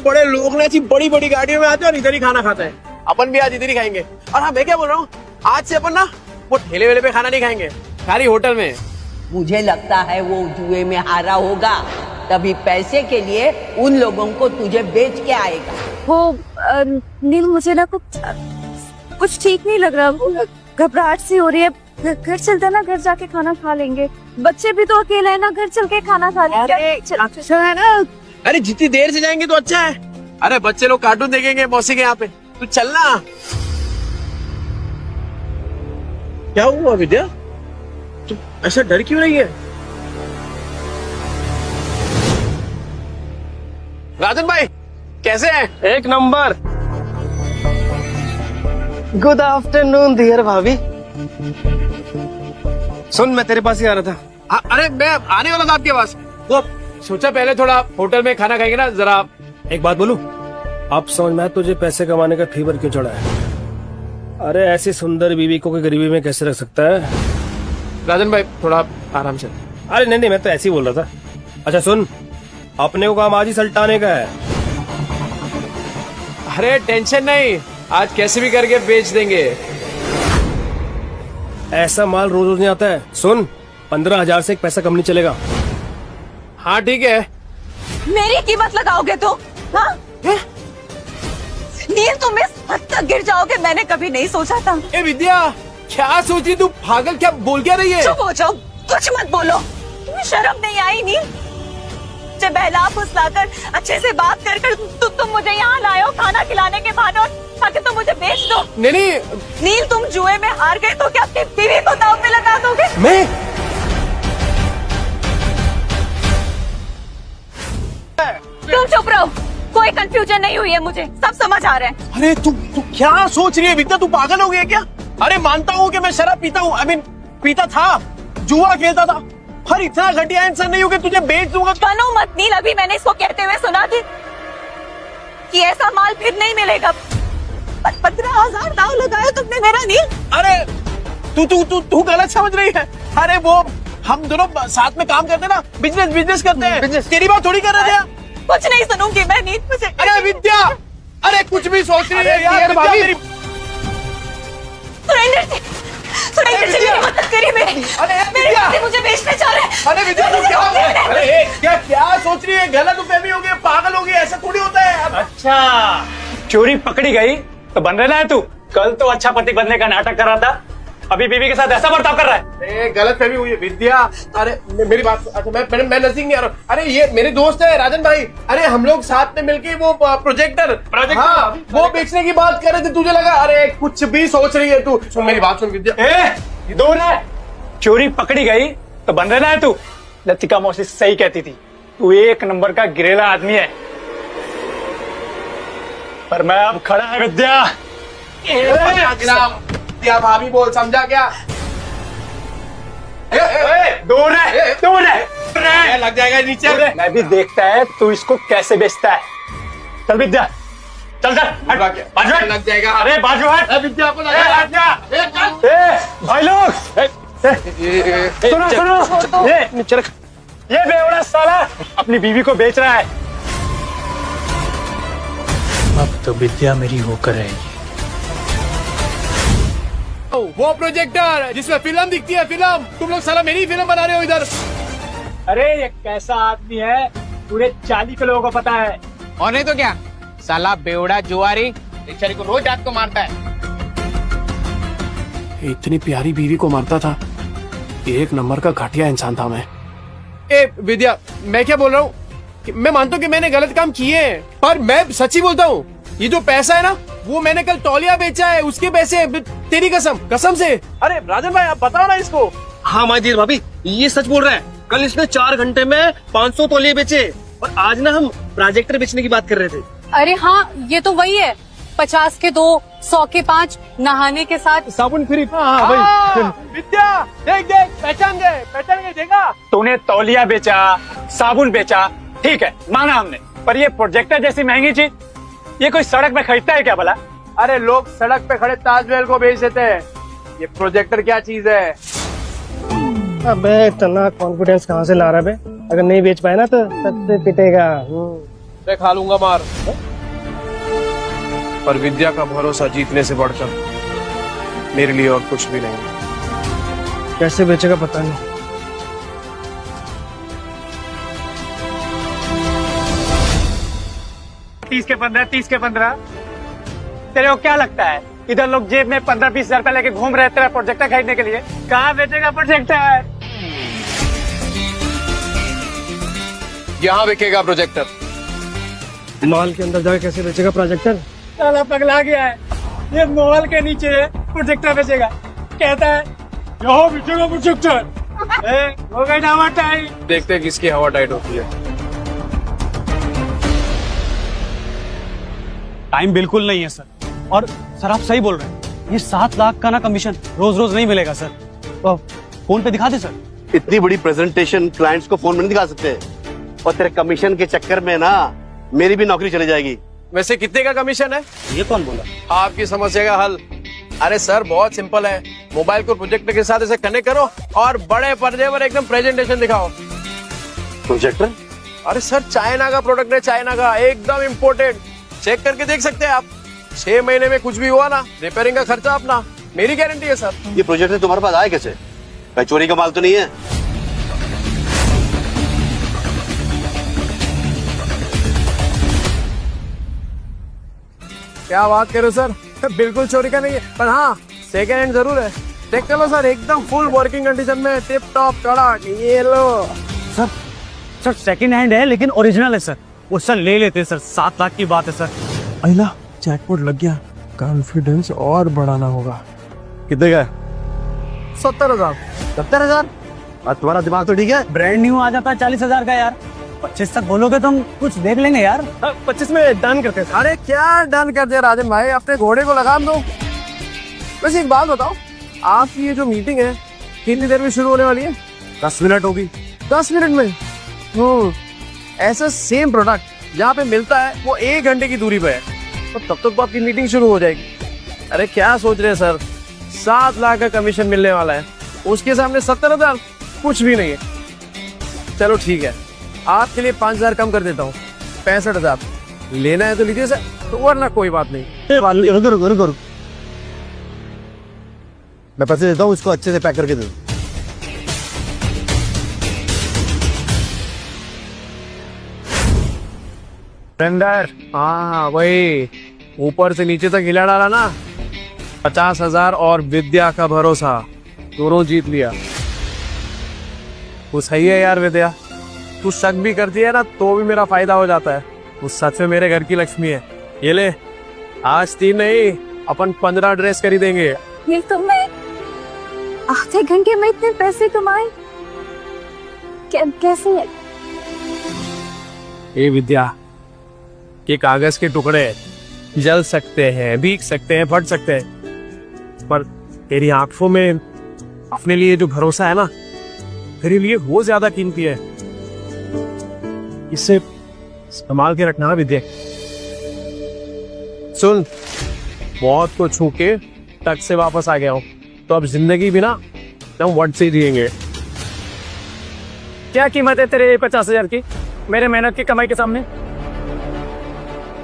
बड़े बड़े लोग ना ऐसी बड़ी बड़ी गाड़ियों में आते हैं और इधर ही खाना खाते हैं। अपन भी आज इधर ही खाएंगे। और हाँ, मैं क्या बोल रहा हूँ, आज से अपन ना वो ठेले वेले पे खाना नहीं खाएंगे, खाली होटल में। मुझे लगता है वो जुए में हारा होगा, तभी पैसे के लिए उन लोगों को तुझे बेच के आएगा। वो नील, मुझे ना कुछ ठीक नहीं लग रहा, घबराहट सी हो रही है। घर चलते ना, घर जाके खाना खा लेंगे। बच्चे भी तो अकेले है ना, घर चल के खाना खा लेंगे। अच्छा है ना? अरे जितनी देर से जाएंगे तो अच्छा है। अरे बच्चे लोग कार्टून देखेंगे मौसी के यहाँ पे, तू चलना। क्या हुआ विद्या, तू ऐसा डर क्यों रही है? राजन भाई कैसे हैं? एक नंबर। गुड आफ्टरनून डियर भाभी। सुन, मैं तेरे पास ही आ रहा था। अरे मैं आने वाला था आपके पास। वो सोचा पहले थोड़ा होटल में खाना खाएंगे ना जरा। एक बात बोलूं, अब समझ में आया तुझे पैसे कमाने का फीवर क्यों चढ़ा है। अरे ऐसी सुंदर बीवी को कोई गरीबी में कैसे रख सकता है। राजन भाई थोड़ा आराम से। अरे नहीं, मैं तो ऐसे ही बोल रहा था। अच्छा सुन, अपने को काम आज ही सल्टाने का है। अरे टेंशन नहीं, आज कैसे भी करके बेच देंगे। ऐसा माल रोज रोज नहीं आता है। सुन, 15,000 से एक पैसा कम नहीं चलेगा। हाँ ठीक है। मेरी कीमत लगाओगे तो? हाँ? नील, तुम इस हद तक गिर जाओगे मैंने कभी नहीं सोचा था। ए विद्या, क्या सोची तू? पागल, क्या बोल क्या रही है? चुप हो जाओ, कुछ मत बोलो। तुम्हें शर्म नहीं आई नील? जब बहला फुसलाकर अच्छे से बात कर तुम मुझे यहाँ लाए हो खाना खिलाने के बहाने, और ताकि तुम मुझे बेच दो। नहीं नील, तुम जुए में हार गए तो क्या अपनी बीवी को दांव पे लगा दोगे? मैं तुम चुप रहो, कोई कंफ्यूजन नहीं हुई है, मुझे सब समझ आ रहा है। अरे तू क्या सोच रही है विद्या? तू पागल हो गई है क्या? अरे मानता हूँ कि मैं शराब पीता हूँ, पीता था, जुआ खेलता था, पर इतना घटिया इंसान नहीं हो कि तुझे बेच दूंगा। कानो मत नील, अभी मैंने इसको कहते हुए सुना थी कि ऐसा माल फिर नहीं मिलेगा। 15,000 दाव लगाया तुमने मेरा नील। अरे तू गलत समझ रही है। अरे वो हम दोनों साथ में काम करते ना, बिजनेस करते हैं। तेरी बात थोड़ी कर रहे थे। कुछ नहीं सुनूंगी मैं नील, मुझे। अरे विद्या, अरे कुछ भी सोच रही है यार विद्या मेरी। सुरेंद्र जी मेरी मदद करिए, मेरे पति मुझे बेचने जा रहे हैं। अरे विद्या तू क्या सोच रही है? गलत फहमी हो गई, पागल हो गई, ऐसा थोड़ी होता है। अच्छा, चोरी पकड़ी गई तो बन रहा है तू। कल तो अच्छा पति बनने का नाटक कर रहा था, अभी बीवी के साथ ऐसा बर्ताव कर रहा है। गलत फहमी हुई है विद्या। अरे मेरी बात, अच्छा मैं नजदीक नहीं आ रहा हूँ। अरे ये मेरे दोस्त है राजन भाई। अरे हम लोग साथ में मिलके वो प्रोजेक्टर हाँ, वो बेचने की बात कर रहे थे। तुझे लगा अरे कुछ भी सोच रही है तू। सुन मेरी बात सुन विद्या। दूर है, चोरी पकड़ी गई तो बन रहा है तू। लतिका मौसी सही कहती थी, तू एक नंबर का गिरेला आदमी है। पर मैं अब खड़ा है विद्या। क्या भाभी बोल, समझा क्या? दूर है, लग जाएगा नीचे। मैं भी देखता है तू इसको कैसे बेचता है। चल विद्या, चल बाजू हट। लग जाएगा। अरे बाजू हट। विद्या को भाई लोग सुनो, ये बेवड़ा साला अपनी बीवी को बेच रहा है। अब तो विद्या मेरी होकर रहेगी। वो प्रोजेक्टर जिसमें फिल्म दिखती है, फिल्म। तुम लोग साला मेरी फिल्म बना रहे हो इधर। अरे ये कैसा आदमी है, पूरे 40 के लोगों को पता है। और नहीं तो क्या, साला बेवड़ा जुआरी बेचारी को रोज रात को मारता है। इतनी प्यारी बीवी को मारता था, एक नंबर का घटिया इंसान था मैं। ए विद्या, मैं क्या बोल रहा हूँ, मैं मानता हूँ कि मैंने गलत काम किए हैं, पर मैं सच्ची बोलता हूँ, ये जो पैसा है ना, वो मैंने कल तौलिया बेचा है, उसके पैसे। तेरी कसम से। अरे राजन भाई आप बताओ ना इसको। हाँ माय डियर भाभी, ये सच बोल रहा है। कल इसने 4 घंटे में 500 तौलिए बेचे, और आज ना हम प्रोजेक्टर बेचने की बात कर रहे थे। अरे हाँ, ये तो वही है। 50 के 2, 100 के 5, नहाने के साथ साबुन फ्री। विद्या देख पहचान गए देखा। तूने तौलिया बेचा, साबुन बेचा, ठीक है माना हमने, पर ये प्रोजेक्टर जैसी महंगी चीज ये कोई सड़क पे खरीदता है क्या भला? अरे लोग सड़क पे खड़े ताजमहल को बेच देते हैं, ये प्रोजेक्टर क्या चीज है? अबे इतना कॉन्फिडेंस कहाँ से ला रहा है? अगर नहीं बेच पाए ना तो सबसे पिटेगा। मैं खा लूंगा मार, पर विद्या का भरोसा जीतने से बढ़कर मेरे लिए और कुछ भी नहीं। कैसे बेचेगा पता नहीं। तीस के 15 तेरे को क्या लगता है इधर लोग जेब में 15-20 हजार रुपए लेके घूम रहे तेरा प्रोजेक्टर खरीदने के लिए? कहाँ बेचेगा प्रोजेक्टर? यहाँ बिकेगा प्रोजेक्टर। मॉल के अंदर जाके कैसे बेचेगा प्रोजेक्टर? साला पगला गया है, ये मॉल के नीचे प्रोजेक्टर बेचेगा, कहता है यहाँ बेचेगा प्रोजेक्टर। हो गई ना हवा टाइम। देखते हैं किसकी हवा टाइट होती है। टाइम बिल्कुल नहीं है सर, और सर आप सही बोल रहे हैं, ये 7 लाख का ना कमीशन रोज रोज नहीं मिलेगा सर। तो फोन पे दिखा दे सर। इतनी बड़ी प्रेजेंटेशन क्लाइंट्स को फोन में नहीं दिखा सकते, और तेरे कमीशन के चक्कर में ना मेरी भी नौकरी चली जाएगी। वैसे कितने का कमीशन है? ये कौन बोला? आपकी समस्या का हल। अरे सर बहुत सिंपल है, मोबाइल को प्रोजेक्टर के साथ ऐसे कनेक्ट करो और बड़े पर्दे पर एकदम प्रेजेंटेशन दिखाओ। प्रोजेक्टर? अरे सर चाइना का प्रोडक्ट है, चाइना का, एकदम इम्पोर्टेड। चेक करके देख सकते हैं आप। 6 महीने में कुछ भी हुआ ना, रिपेयरिंग का खर्चा अपना, मेरी गारंटी है सर। ये प्रोजेक्टर तुम्हारे पास आया कैसे? कहीं चोरी का माल तो नहीं है? क्या बात करो सर, बिल्कुल चोरी का नहीं है, पर हाँ सेकेंड हैंड जरूर है। चेक कर लो सर, एकदम फुल वर्किंग कंडीशन में, टिप टॉप कड़क। ये लो सर सेकंड हैंड है लेकिन ओरिजिनल है सर। वो सर ले लेते सर, 7 लाख की बात है सर। अहिला जैकपॉट लग गया, कॉन्फिडेंस और बढ़ाना होगा। कितने का? 70,000। 70,000? और तुम्हारा दिमाग तो ठीक है? ब्रांड न्यू आ जाता है 40,000 का यार। 25 तक बोलोगे तो हम कुछ देख लेंगे यार। 25 में डन करते हैं। अरे क्या डन कर दिया राजन भाई, अपने घोड़े को लगाम दो। वैसे एक बात बताओ, आपकी ये जो मीटिंग है कितनी देर में शुरू होने वाली है? 10 मिनट होगी। 10 मिनट में? ऐसा सेम प्रोडक्ट जहाँ पे मिलता है वो 1 घंटे की दूरी पे है, तो तब तक तो आपकी मीटिंग शुरू हो जाएगी। अरे क्या सोच रहे हैं सर, 7 लाख का कमीशन मिलने वाला है, उसके सामने 70,000 कुछ भी नहीं है। चलो ठीक है, आपके लिए 5,000 कम कर देता हूँ, 65,000। लेना है तो लीजिए सर, तो वरना कोई बात नहीं। रुको, मैं पैसे देता हूँ, इसको अच्छे से पैक करके दे दो। टेंडर, हाँ वही, ऊपर से नीचे तक हिला डाला ना। 50,000 और विद्या का भरोसा, दोनों जीत लिया। वो सही है यार विद्या, तू शक भी करती है ना तो भी मेरा फायदा हो जाता है। वो सच में मेरे घर की लक्ष्मी है। ये ले, आज 3 नहीं अपन 15 ड्रेस खरीदेंगे। ये तुमने आधे घंटे में इतने पैसे कमाए? कैसे? ये विद्या, ये कागज के टुकड़े जल सकते हैं, भीग सकते हैं, फट सकते हैं, पर तेरी आंखों में अपने लिए जो भरोसा है ना, तेरे लिए वो ज्यादा कीमती है। इसे संभाल के रखना विद्या। सुन, मौत को छू के तक से वापस आ गया हूं, तो अब जिंदगी भी ना हम वट से जिएंगे। क्या कीमत है तेरे 50,000 की मेरे मेहनत की कमाई के सामने?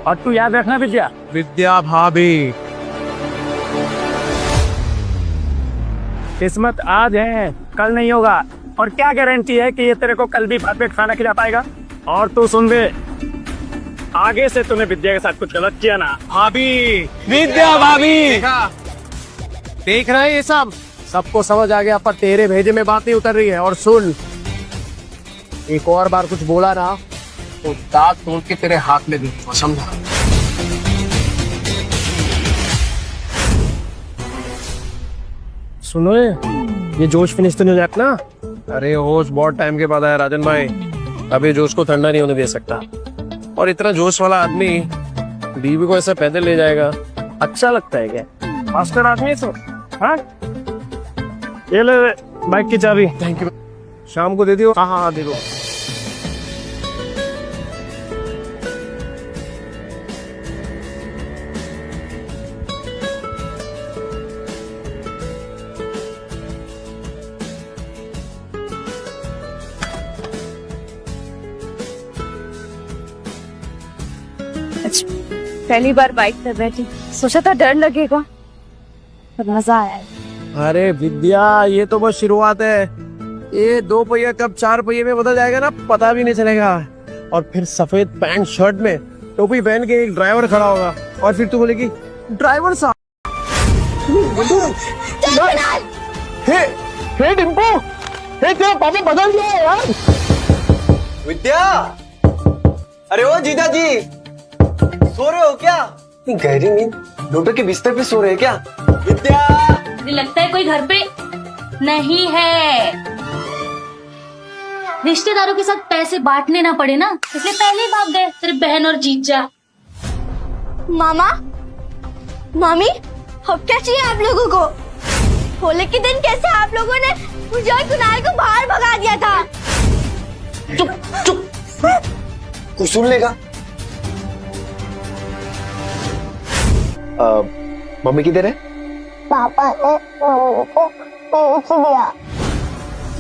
और तू याद रखना विद्या भाभी, किस्मत आज है कल नहीं होगा, और क्या गारंटी है कि ये तेरे को कल भी परफेक्ट खाना खिला पाएगा? और तू सुन बे, आगे से तूने विद्या के साथ कुछ गलत किया ना, भाभी, विद्या भाभी, देख रहे हैं ये सबको समझ आ गया, पर तेरे भेजे में बात नहीं उतर रही है। और सुन, एक और बार कुछ बोला ना तो दांत तोड़ के तेरे हाथ में दूंगा, समझा? सुनो, ये जोश फिनिश तो नहीं हो जाता ना? अरे होश बहुत टाइम के बाद आया राजन भाई, अभी जोश को ठंडा नहीं होने दे सकता। और इतना जोश वाला आदमी बीवी को ऐसे पैदल ले जाएगा, अच्छा लगता है क्या? मास्टर आदमी तो, हाँ? ये ले बाइक की चाबी। Thank you. शाम को दे दियो। हाँ दे दो। आज पहली बार बाइक पे बैठी, सोचा था डर लगेगा पर मजा आया। अरे विद्या, ये तो बस शुरुआत है। ये 2 पहिया कब 4 पहिए में बदल जाएगा ना, पता भी नहीं चलेगा। और फिर सफेद पैंट शर्ट में टोपी पहन के एक ड्राइवर खड़ा होगा और फिर तू बोलेगी ड्राइवर साहब। हे डिम्पू, हे तेरा पापा बदल गया है यार। विद्या, अरे ओ जीजा जी, सो रहे हो क्या? इतनी गहरी नींद, डॉक्टर के बिस्तर पे सो रहे हैं क्या? विद्या, मुझे लगता है कोई घर पे नहीं है। रिश्तेदारों के साथ पैसे बांटने ना पड़े ना, इसलिए पहले ही भाग गए तेरे बहन और जीजा। मामा, मामी, अब क्या चाहिए आप लोगों को? होली के दिन कैसे आप लोगों ने मुझे और कुणाल को बाहर भगा दिया था? चुप चुप, कुछ सुन लेगा। मम्मी किधर है? पापा ने मम्मी को बेच दिया।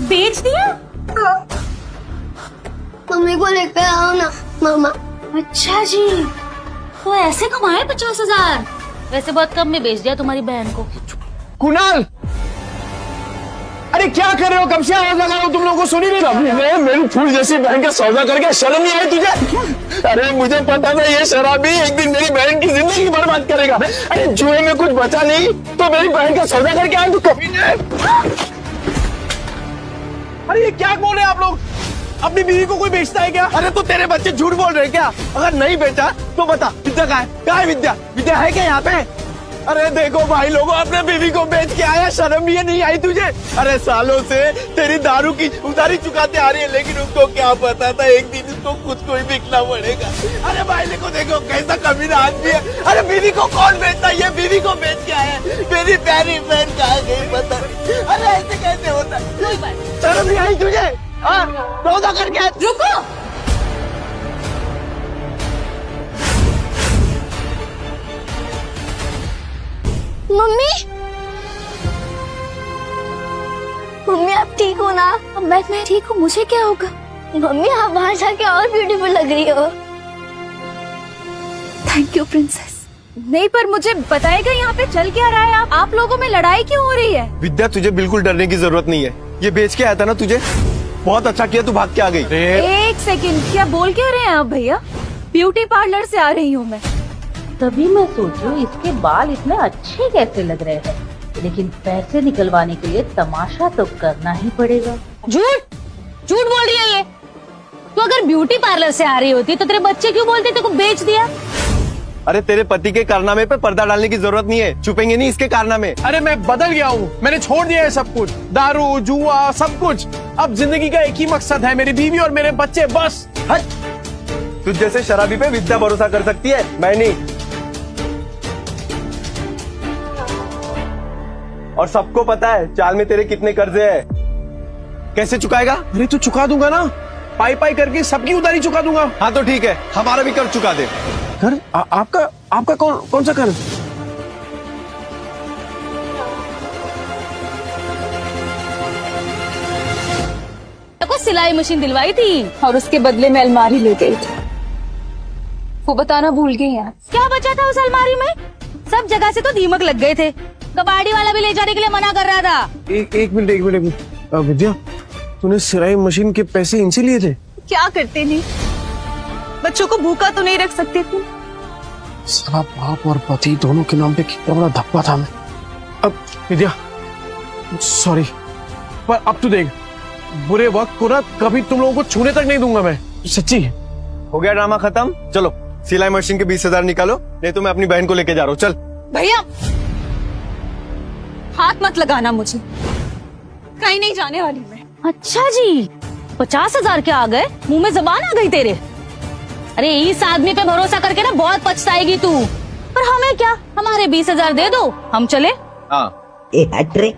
बेच दिया? मम्मी को लेकर आओ ना मामा। अच्छा जी, तो ऐसे कमाए 50,000? वैसे बहुत कम में बेच दिया तुम्हारी बहन को। कुणाल, अरे क्या कर रहे हो? कब से आवाज लगा रहा हूँ, तुम लोगों को सुनी नहीं रहा? मेरी फूल जैसी बहन का सौदा करके शर्म नहीं आई तुझे? अरे मुझे पता था ये शराबी एक दिन मेरी बहन की जिंदगी बर्बाद करेगा। अरे जुए में कुछ बचा नहीं तो मेरी बहन का सौदा करके आए तू कभी नहीं। अरे ये क्या बोल रहे हैं आप लोग? अपनी बीवी को कोई बेचता है क्या? अरे तो तेरे बच्चे झूठ बोल रहे हैं क्या? अगर नहीं बेचा तो बता, विद्या कहाँ है? कहाँ है विद्या? विद्या है क्या यहाँ पे? अरे देखो भाई लोगों, अपने बीवी को बेच के आया, शर्म ये नहीं आई तुझे? अरे सालों से तेरी दारू की उधारी चुकाते आ रही है, लेकिन उसको क्या पता था एक दिन उसको खुद को ही बिकना पड़ेगा। अरे भाई को देखो कैसा कमीना आदमी है। अरे बीवी को कौन बेचता है? ये बीवी को बेच के आया, मेरी प्यारी बहन कहाँ गई पता नहीं। अरे ऐसे कैसे होता है? शर्म नहीं आई तुझे? सौदा करके रुको, मम्मी, मम्मी आप ठीक हो ना? मैं ठीक हूँ, मुझे क्या होगा? मम्मी आप बाहर जाके और ब्यूटीफुल लग रही हो। Thank you princess. नहीं पर मुझे बताएगा यहाँ पे चल क्या रहा है? आप लोगों में लड़ाई क्यों हो रही है? विद्या, तुझे बिल्कुल डरने की जरूरत नहीं है। ये बेच के आया था ना तुझे, बहुत अच्छा किया तू भाग के आ गई। एक सेकंड, क्या बोल क्या रहे हैं आप भैया? ब्यूटी पार्लर से आ रही हूँ मैं। तभी मैं सोचूं इसके बाल इतने अच्छे कैसे लग रहे हैं, लेकिन पैसे निकलवाने के लिए तमाशा तो करना ही पड़ेगा। झूठ झूठ बोल रही है ये। तो अगर ब्यूटी पार्लर से आ रही होती तो तेरे बच्चे क्यों बोलते तेरे को बेच दिया? अरे तेरे पति के कारनामे पे पर्दा डालने की जरूरत नहीं है, छुपेंगे नहीं इसके कारनामे। अरे मैं बदल गया हूँ, मैंने छोड़ दिया है सब कुछ, दारू जुआ सब कुछ। अब जिंदगी का एक ही मकसद है, मेरी बीवी और मेरे बच्चे, बस। तुझ जैसे शराबी पे विद्या भरोसा कर सकती है, मैं नहीं। और सबको पता है चाल में तेरे कितने कर्जे हैं। कैसे चुकाएगा? अरे तो चुका दूंगा ना, पाई पाई करके सबकी उधारी चुका दूंगा। हाँ तो ठीक है, हमारा भी कर्ज चुका दे। कर आपका कौन सा कर्ज? को सिलाई मशीन दिलवाई थी और उसके बदले में अलमारी ले गई थी, वो बताना भूल गई यार। क्या बचा था उस अलमारी में? सब जगह से तो दीमक लग गए थे, कबाड़ी वाला भी ले जाने के लिए मना कर रहा था। एक मिनट विद्या, तूने सिलाई मशीन के पैसे इनसे लिए थे? क्या करते नहीं, बच्चों को भूखा तो नहीं रख सकते थे। साला बाप और पति दोनों के नाम पे कितना बड़ा धब्बा था मैं। अब विद्या सॉरी, पर अब तू देख, बुरे वक्त को ना कभी तुम लोगों को छूने तक नहीं दूंगा मैं, सच्ची। हो गया ड्रामा खत्म, चलो सिलाई मशीन के 20,000 निकालो, नहीं तो मैं अपनी बहन को लेके जा रहा हूँ। चल भैया हाथ मत लगाना मुझे, कहीं नहीं जाने वाली मैं। अच्छा जी, 50,000 क्या आ गए? मुंह में जबान आ गई तेरे। अरे इस आदमी पे भरोसा करके ना बहुत पछताएगी तू। पर हमें क्या, हमारे 20,000 दे दो, हम चले। हाँ हट रे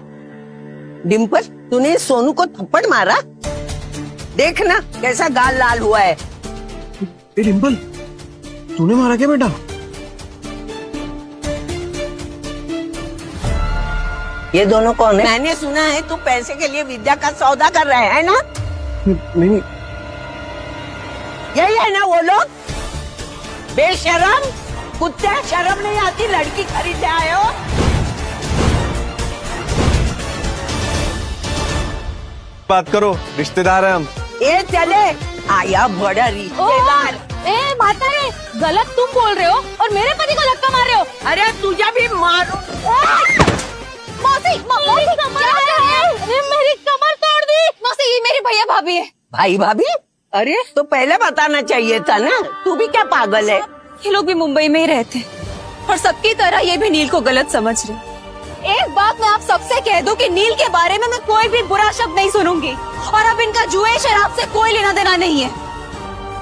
डिम्पल, तूने सोनू को थप्पड़ मारा? देखना कैसा गाल लाल हुआ है। डिम्पल, तूने मारा क्या बेटा? ये दोनों कौन है? मैंने सुना है तू पैसे के लिए विद्या का सौदा कर रहा है ना? नहीं, यही है ना वो लोग? बेशरम, कुत्ते, शर्म नहीं आती, लड़की खरीदने आए हो? बात करो, रिश्तेदार है हम। ये चले, आया बड़ा रिश्तेदार। ए माता रे, गलत तुम बोल रहे हो और मेरे पति को धक्का मार रहे हो। अरे तुझे भी मारो। मौसी, मेरी कमर तोड़ दी। मौसी, ये मेरी भैया भाभी है। भाई भाभी? अरे तो पहले बताना चाहिए था ना, तू भी क्या पागल है? ये लोग भी मुंबई में ही रहते हैं और सबकी तरह ये भी नील को गलत समझ रहे। एक बात मैं आप सबसे कह दूं कि नील के बारे में मैं कोई भी बुरा शब्द नहीं सुनूंगी और अब इनका जुए शराब से कोई लेना देना नहीं है।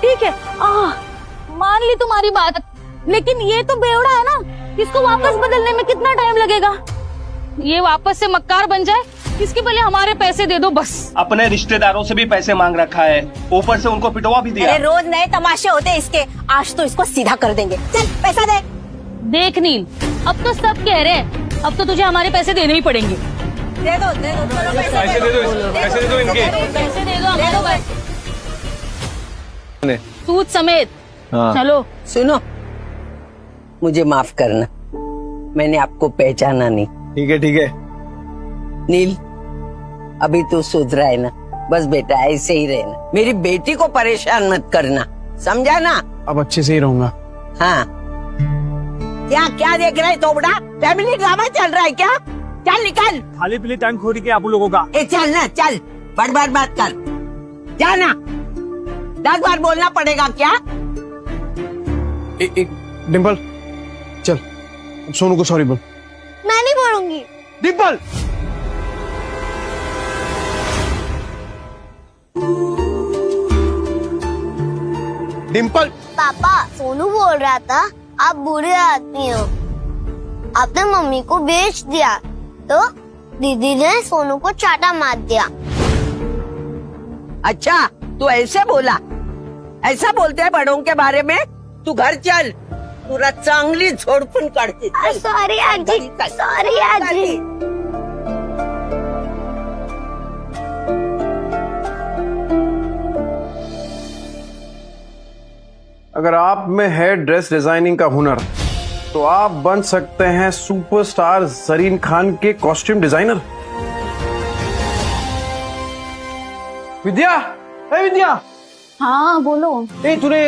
ठीक है, मान ली तुम्हारी बात, लेकिन ये तो बेवड़ा है ना, इसको वापस बदलने में कितना टाइम लगेगा? ये वापस से मक्कार बन जाए, इसके पहले हमारे पैसे दे दो बस। अपने रिश्तेदारों से भी पैसे मांग रखा है, ऊपर से उनको पिटवा भी दिया। रोज नए तमाशे होते हैं इसके, आज तो इसको सीधा कर देंगे। चल पैसा दे। देख नील, अब तो सब कह रहे हैं, अब तो तुझे हमारे पैसे देने ही पड़ेंगे। दे दो, चलो पैसे दे दो, पैसे दे दो इनके। पैसे दे दो हमारे, सूद समेत। चलो। सुनो, मुझे माफ करना, मैंने आपको पहचाना नहीं। ठीक है, ठीक है। नील, अभी तू सुधरा है ना? बस बेटा ऐसे ही रहना, मेरी बेटी को परेशान मत करना, समझा ना? अब अच्छे से ही रहूंगा। हाँ। क्या क्या देख रहा है तोबड़ा? फैमिली ड्रामा चल रहा है क्या? चल निकल। खाली पीली टाइम खोरी के आप लोगों का। ए चल ना, चल, बड़ बात कर, जाना। 10 बार बोलना पड़ेगा क्या? एक डिम्पल, चल सोनू को सॉरी बोल। मैं नहीं बोलूंगी। डिम्पल, डिम्पल। पापा, सोनू बोल रहा था आप बुरे आदमी हो, आपने मम्मी को बेच दिया तो दीदी ने सोनू को चाटा मार दिया। अच्छा, तू ऐसे बोला? ऐसा बोलते हैं बड़ों के बारे में? तू घर चल, पूरा चांगली झोड़पुन काढते। सॉरी आजी, सॉरी आजी। अगर आप में है ड्रेस डिजाइनिंग का हुनर तो आप बन सकते हैं सुपरस्टार जरीन खान के कॉस्ट्यूम डिजाइनर। विद्या, ए विद्या। हाँ बोलो। ए तूने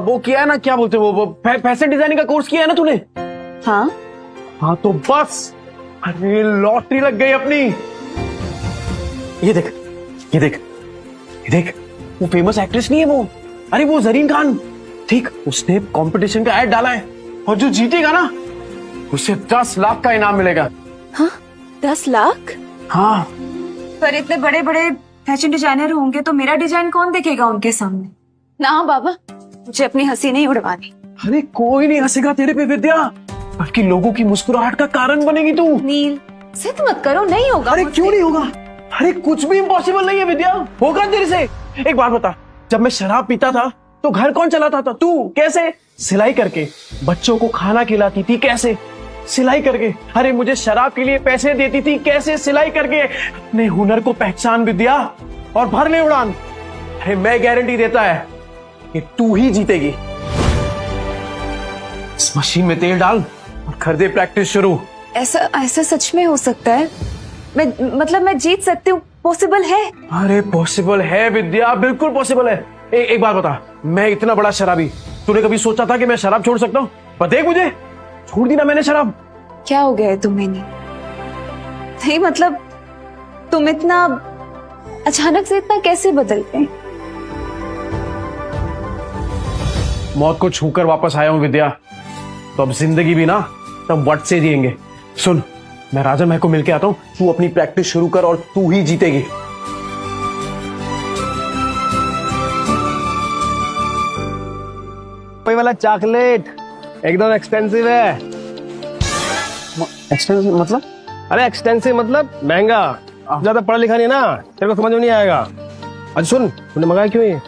वो किया है ना, क्या बोलते हैं वो फैशन डिजाइनिंग का कोर्स किया है ना तूने? हाँ हाँ तो बस, अरे लॉटरी लग गई अपनी। ये देख, ये देख, ये देख, वो फेमस एक्ट्रेस नहीं है वो, अरे वो जरीन खान, ठीक, उसने कंपटीशन का ऐड डाला है और जो जीतेगा ना उसे 10 लाख का इनाम मिलेगा। हाँ 10 लाख? हाँ। पर इतने बड़े बड़े फैशन डिजाइनर होंगे तो मेरा डिजाइन कौन देखेगा उनके सामने? ना बाबा, मुझे अपनी हंसी नहीं उड़वानी। अरे कोई नहीं हंसेगा तेरे पे विद्या, बल्कि लोगों की मुस्कुराहट का कारण बनेगी तू। नील, जिद मत करो, नहीं होगा। अरे क्यों नहीं होगा? अरे कुछ भी इम्पॉसिबल नहीं है विद्या, होगा तेरे से। एक बात बता, जब मैं शराब पीता था तो घर कौन चलाता था? तू। कैसे? सिलाई करके। बच्चों को खाना खिलाती थी, कैसे? सिलाई करके। अरे मुझे शराब के लिए पैसे देती थी, कैसे? सिलाई करके। अपने हुनर को पहचान विद्या और भर ले उड़ान। अरे मैं गारंटी देता है कि तू ही जीतेगी। इस मशीन में तेल डाल और कर दे प्रैक्टिस शुरू। ऐसा सच में हो सकता है? मैं जीत सकती हूँ? पॉसिबल है? अरे पॉसिबल है विद्या, बिल्कुल पॉसिबल है। एक बात बता, मैं इतना बड़ा शराबी, तूने कभी सोचा था कि मैं शराब छोड़ सकता हूँ? पर देख मुझे, छोड़ दी ना मैंने शराब। क्या हो गया है तुम्हें? नहीं मतलब तुम इतना अचानक से इतना कैसे बदल गए? मौत को छूकर वापस आया हूँ विद्या, तो अब जिंदगी भी ना तब वट से जिएंगे। सुन, मैं राजन भाई को मिलके आता हूँ, तू अपनी प्रैक्टिस शुरू कर और तू ही जीतेगी। कोई वाला चॉकलेट एकदम एक्सपेंसिव है। एक्सपेंसिव मतलब? अरे एक्सपेंसिव मतलब महंगा। ज्यादा पढ़ा लिखा नहीं ना, तेरे को समझ में नहीं आएगा। अच्छा सुन, तूने मंगाया क्यों ये?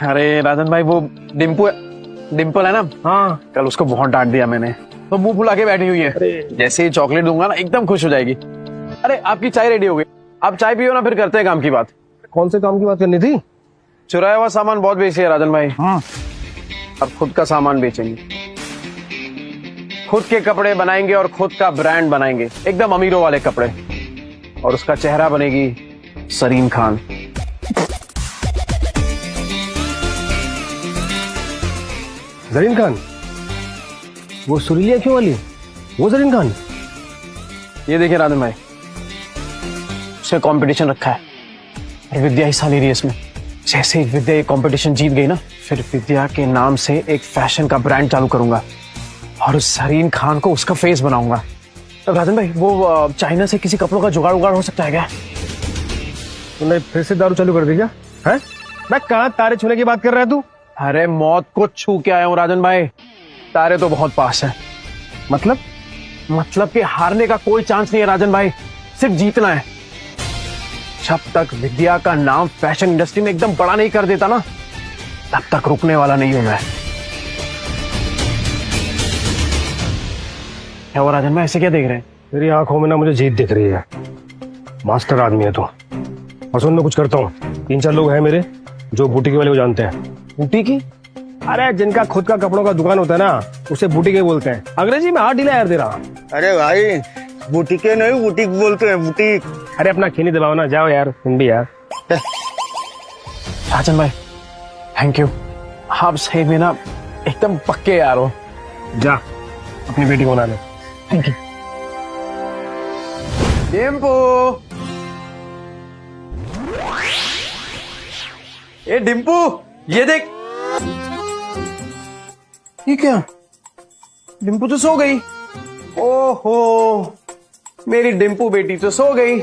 अरे राजन भाई, वो डिम्पल है ना, हाँ, कल उसको बहुत डांट दिया मैंने, तो मुंह फुला के बैठी हुई है। जैसे ही चॉकलेट दूंगा ना एकदम खुश हो जाएगी। अरे आपकी चाय रेडी हो गई, आप चाय पियो ना, फिर करते हैं काम की बात। कौन से काम की बात करनी थी? चुराया हुआ सामान बहुत बेची है राजन भाई। अब खुद का सामान बेचेंगे, खुद के कपड़े बनाएंगे और खुद का ब्रांड बनाएंगे, एकदम अमीरों वाले कपड़े। और उसका चेहरा बनेगी सरीन खान। जरीन खान? वो सुरीली आंखों वाली, वो जरीन खान? ये देखिए राधन भाई, उससे कंपटीशन रखा है और विद्या हिस्सा ले रही है इसमें। जैसे ही विद्या ये कंपटीशन जीत गई ना, फिर विद्या के नाम से एक फैशन का ब्रांड चालू करूंगा और उस सरीन खान को उसका फेस बनाऊंगा। तो राजन भाई, वो चाइना से किसी कपड़ों का जुगाड़ उगाड़ हो सकता है क्या? तूने फिर से दारू चालू कर दी क्या? है? मैं कहाँ तारे छूने की बात कर रहा है तू? अरे मौत को छू के आया हूँ राजन भाई, तारे तो बहुत पास है। मतलब कि हारने का कोई चांस नहीं है राजन भाई, सिर्फ जीतना है। जब तक विद्या का नाम फैशन इंडस्ट्री में एकदम बड़ा नहीं कर देता ना, तब तक रुकने वाला नहीं हूं मैं। क्या हुआ राजन भाई, ऐसे क्या देख रहे हैं? तेरी आंखों में ना मुझे जीत दिख रही है। मास्टर आदमी है तू। और सुन, मैं कुछ करता हूँ, 3-4 लोग हैं मेरे जो बुटीक वाले को जानते हैं। बुटीक? अरे जिनका खुद का कपड़ों का दुकान होता है ना, उसे बुटीक बोलते हैं। अंग्रेजी में हाथ ढीला यार तेरा। अरे भाई, बुटीके नहीं बुटीक बोलते हैं, बुटीक। अरे अपना खीनी दबाओ ना, जाओ यार तुम भी यार। राजन भाई थैंक यू, आप सही में ना एकदम पक्के यार हो। जा अपनी बेटी को बना ले। Thank you. टेम्पो, ए डिम्पू, ये देख। ये क्या? डिम्पू तो सो गई। ओहो, मेरी डिम्पू बेटी तो सो गई,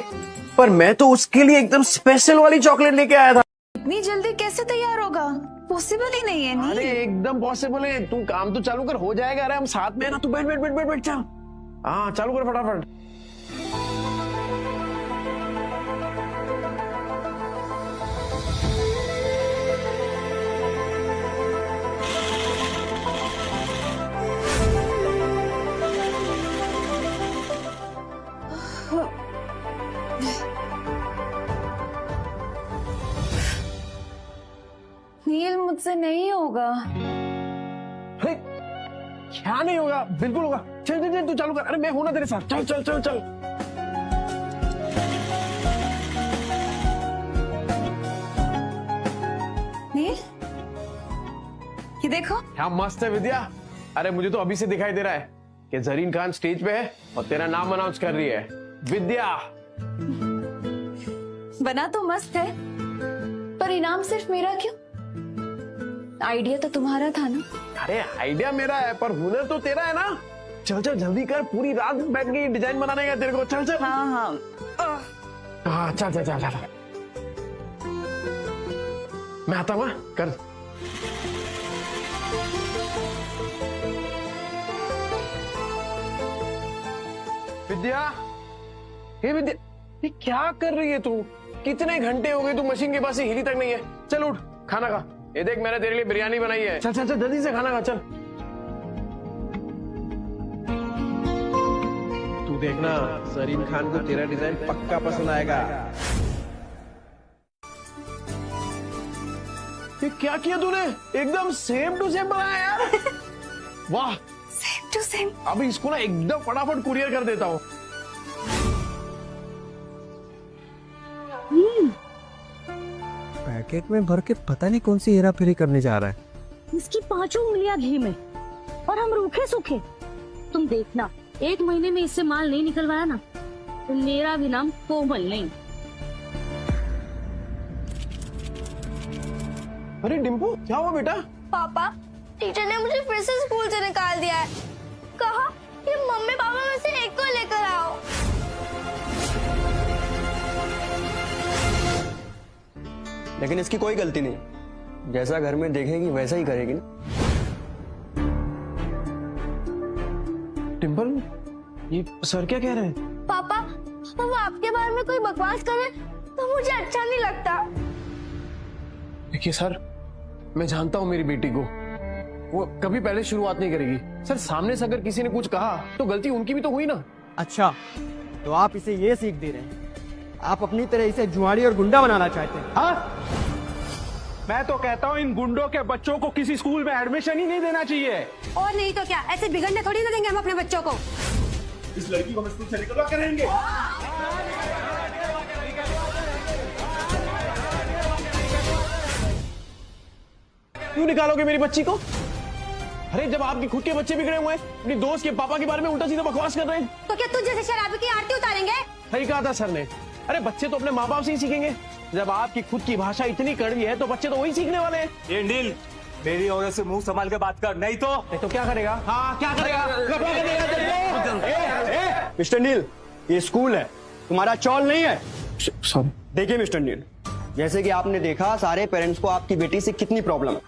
पर मैं तो उसके लिए एकदम स्पेशल वाली चॉकलेट लेके आया था। इतनी जल्दी कैसे तैयार होगा? पॉसिबल ही नहीं है। नहीं। अरे एकदम पॉसिबल है, तू काम तो चालू कर, हो जाएगा। अरे हम साथ में है ना, तू बैठ बैठ बैठ बैठ बैठ चल। हाँ चालू कर फटाफट। नील, मुझसे नहीं होगा। हे, क्या नहीं होगा? बिल्कुल होगा। चल चल चल, तू चालू कर। अरे मैं हूं ना तेरे साथ, चल चल चल चल। नील, ये देखो। क्या मस्त है विद्या। अरे मुझे तो अभी से दिखाई दे रहा है कि जरीन खान स्टेज पे है और तेरा नाम अनाउंस कर रही है, विद्या। बना तो मस्त है, पर इनाम सिर्फ मेरा क्यों? आइडिया तो तुम्हारा था ना। अरे आइडिया मेरा है, पर हुनर तो तेरा है ना। चल चल जल्दी कर, पूरी रात बैठ गई डिजाइन बनाने का तेरे को। चल चल। हाँ हाँ। हाँ चल चल चल चल। मैं आता हूँ, कर। विद्या, हे विद्या, ये क्या कर रही है तू? कितने घंटे हो गए तू मशीन के पास से हिली तक नहीं है। चल उठ, खाना खा। ये देख मैंने तेरे लिए बिरयानी बनाई है। चल चल चल जल्दी से खाना खा, चल। तू देखना, सरीन खान को तेरा डिजाइन पक्का पसंद आएगा। ये क्या किया तूने? एकदम सेम टू सेम बनाया यार। वाह, सेम टू सेम। अभी इसको ना एकदम फटाफट कुरियर कर देता हूँ। पैकेट में भर के पता नहीं कौन सी हेरा फेरी करने जा रहा है। इसकी 5 उंगलियां घी में और हम रूखे सूखे। तुम देखना, 1 महीने में इससे माल नहीं निकलवाया ना, तो मेरा भी नाम कोमल नहीं। अरे डिम्पू, क्या हुआ बेटा? पापा, टीचर ने मुझे फिर से स्कूल से निकाल दिया है। कहा कि मम्मी पापा में से एक को लेकर आओ। लेकिन इसकी कोई गलती नहीं, जैसा घर में देखेगी वैसा ही करेगी ना। डिम्पल, ये सर क्या कह रहे हैं? पापा, वो आपके बारे में कोई बकवास करे तो मुझे अच्छा नहीं लगता। देखिए सर, मैं जानता हूँ मेरी बेटी को, वो कभी पहले शुरुआत नहीं करेगी। सर सामने से अगर किसी ने कुछ कहा तो गलती उनकी भी तो हुई ना। अच्छा, तो आप इसे ये सीख दे रहे हैं, आप अपनी तरह इसे जुआड़ी और गुंडा बनाना चाहते हैं? हाँ, मैं तो कहता हूँ इन गुंडों के बच्चों को किसी स्कूल में एडमिशन ही नहीं देना चाहिए। और नहीं तो क्या, ऐसे बिगड़ने थोड़ी ना देंगे हम अपने बच्चों को। इस लड़की को हम स्कूल से निकलवा कर रहेंगे। क्यों निकालोगे मेरी बच्ची को? अरे जब आपके खुद के बच्चे बिगड़े हुए हैं, अपनी दोस्त के पापा के बारे में उल्टा सीधा बकवास कर रहे हैं। तो क्या तुझ जैसे शराबी की आरती उतारेंगे? सही कहा था सर ने। अरे बच्चे तो अपने माँ बाप से ही सीखेंगे। जब आपकी खुद की भाषा इतनी कड़वी है तो बच्चे तो वही सीखने वाले हैं। ये नील, मेरी औरत से मुंह संभाल के बात कर, नहीं तो क्या करेगा? हाँ क्या करेगा? मिस्टर नील, ये स्कूल है, तुम्हारा चौल नहीं है। सॉरी। देखिए मिस्टर नील, जैसे कि आपने देखा सारे पेरेंट्स को आपकी बेटी से कितनी प्रॉब्लम है,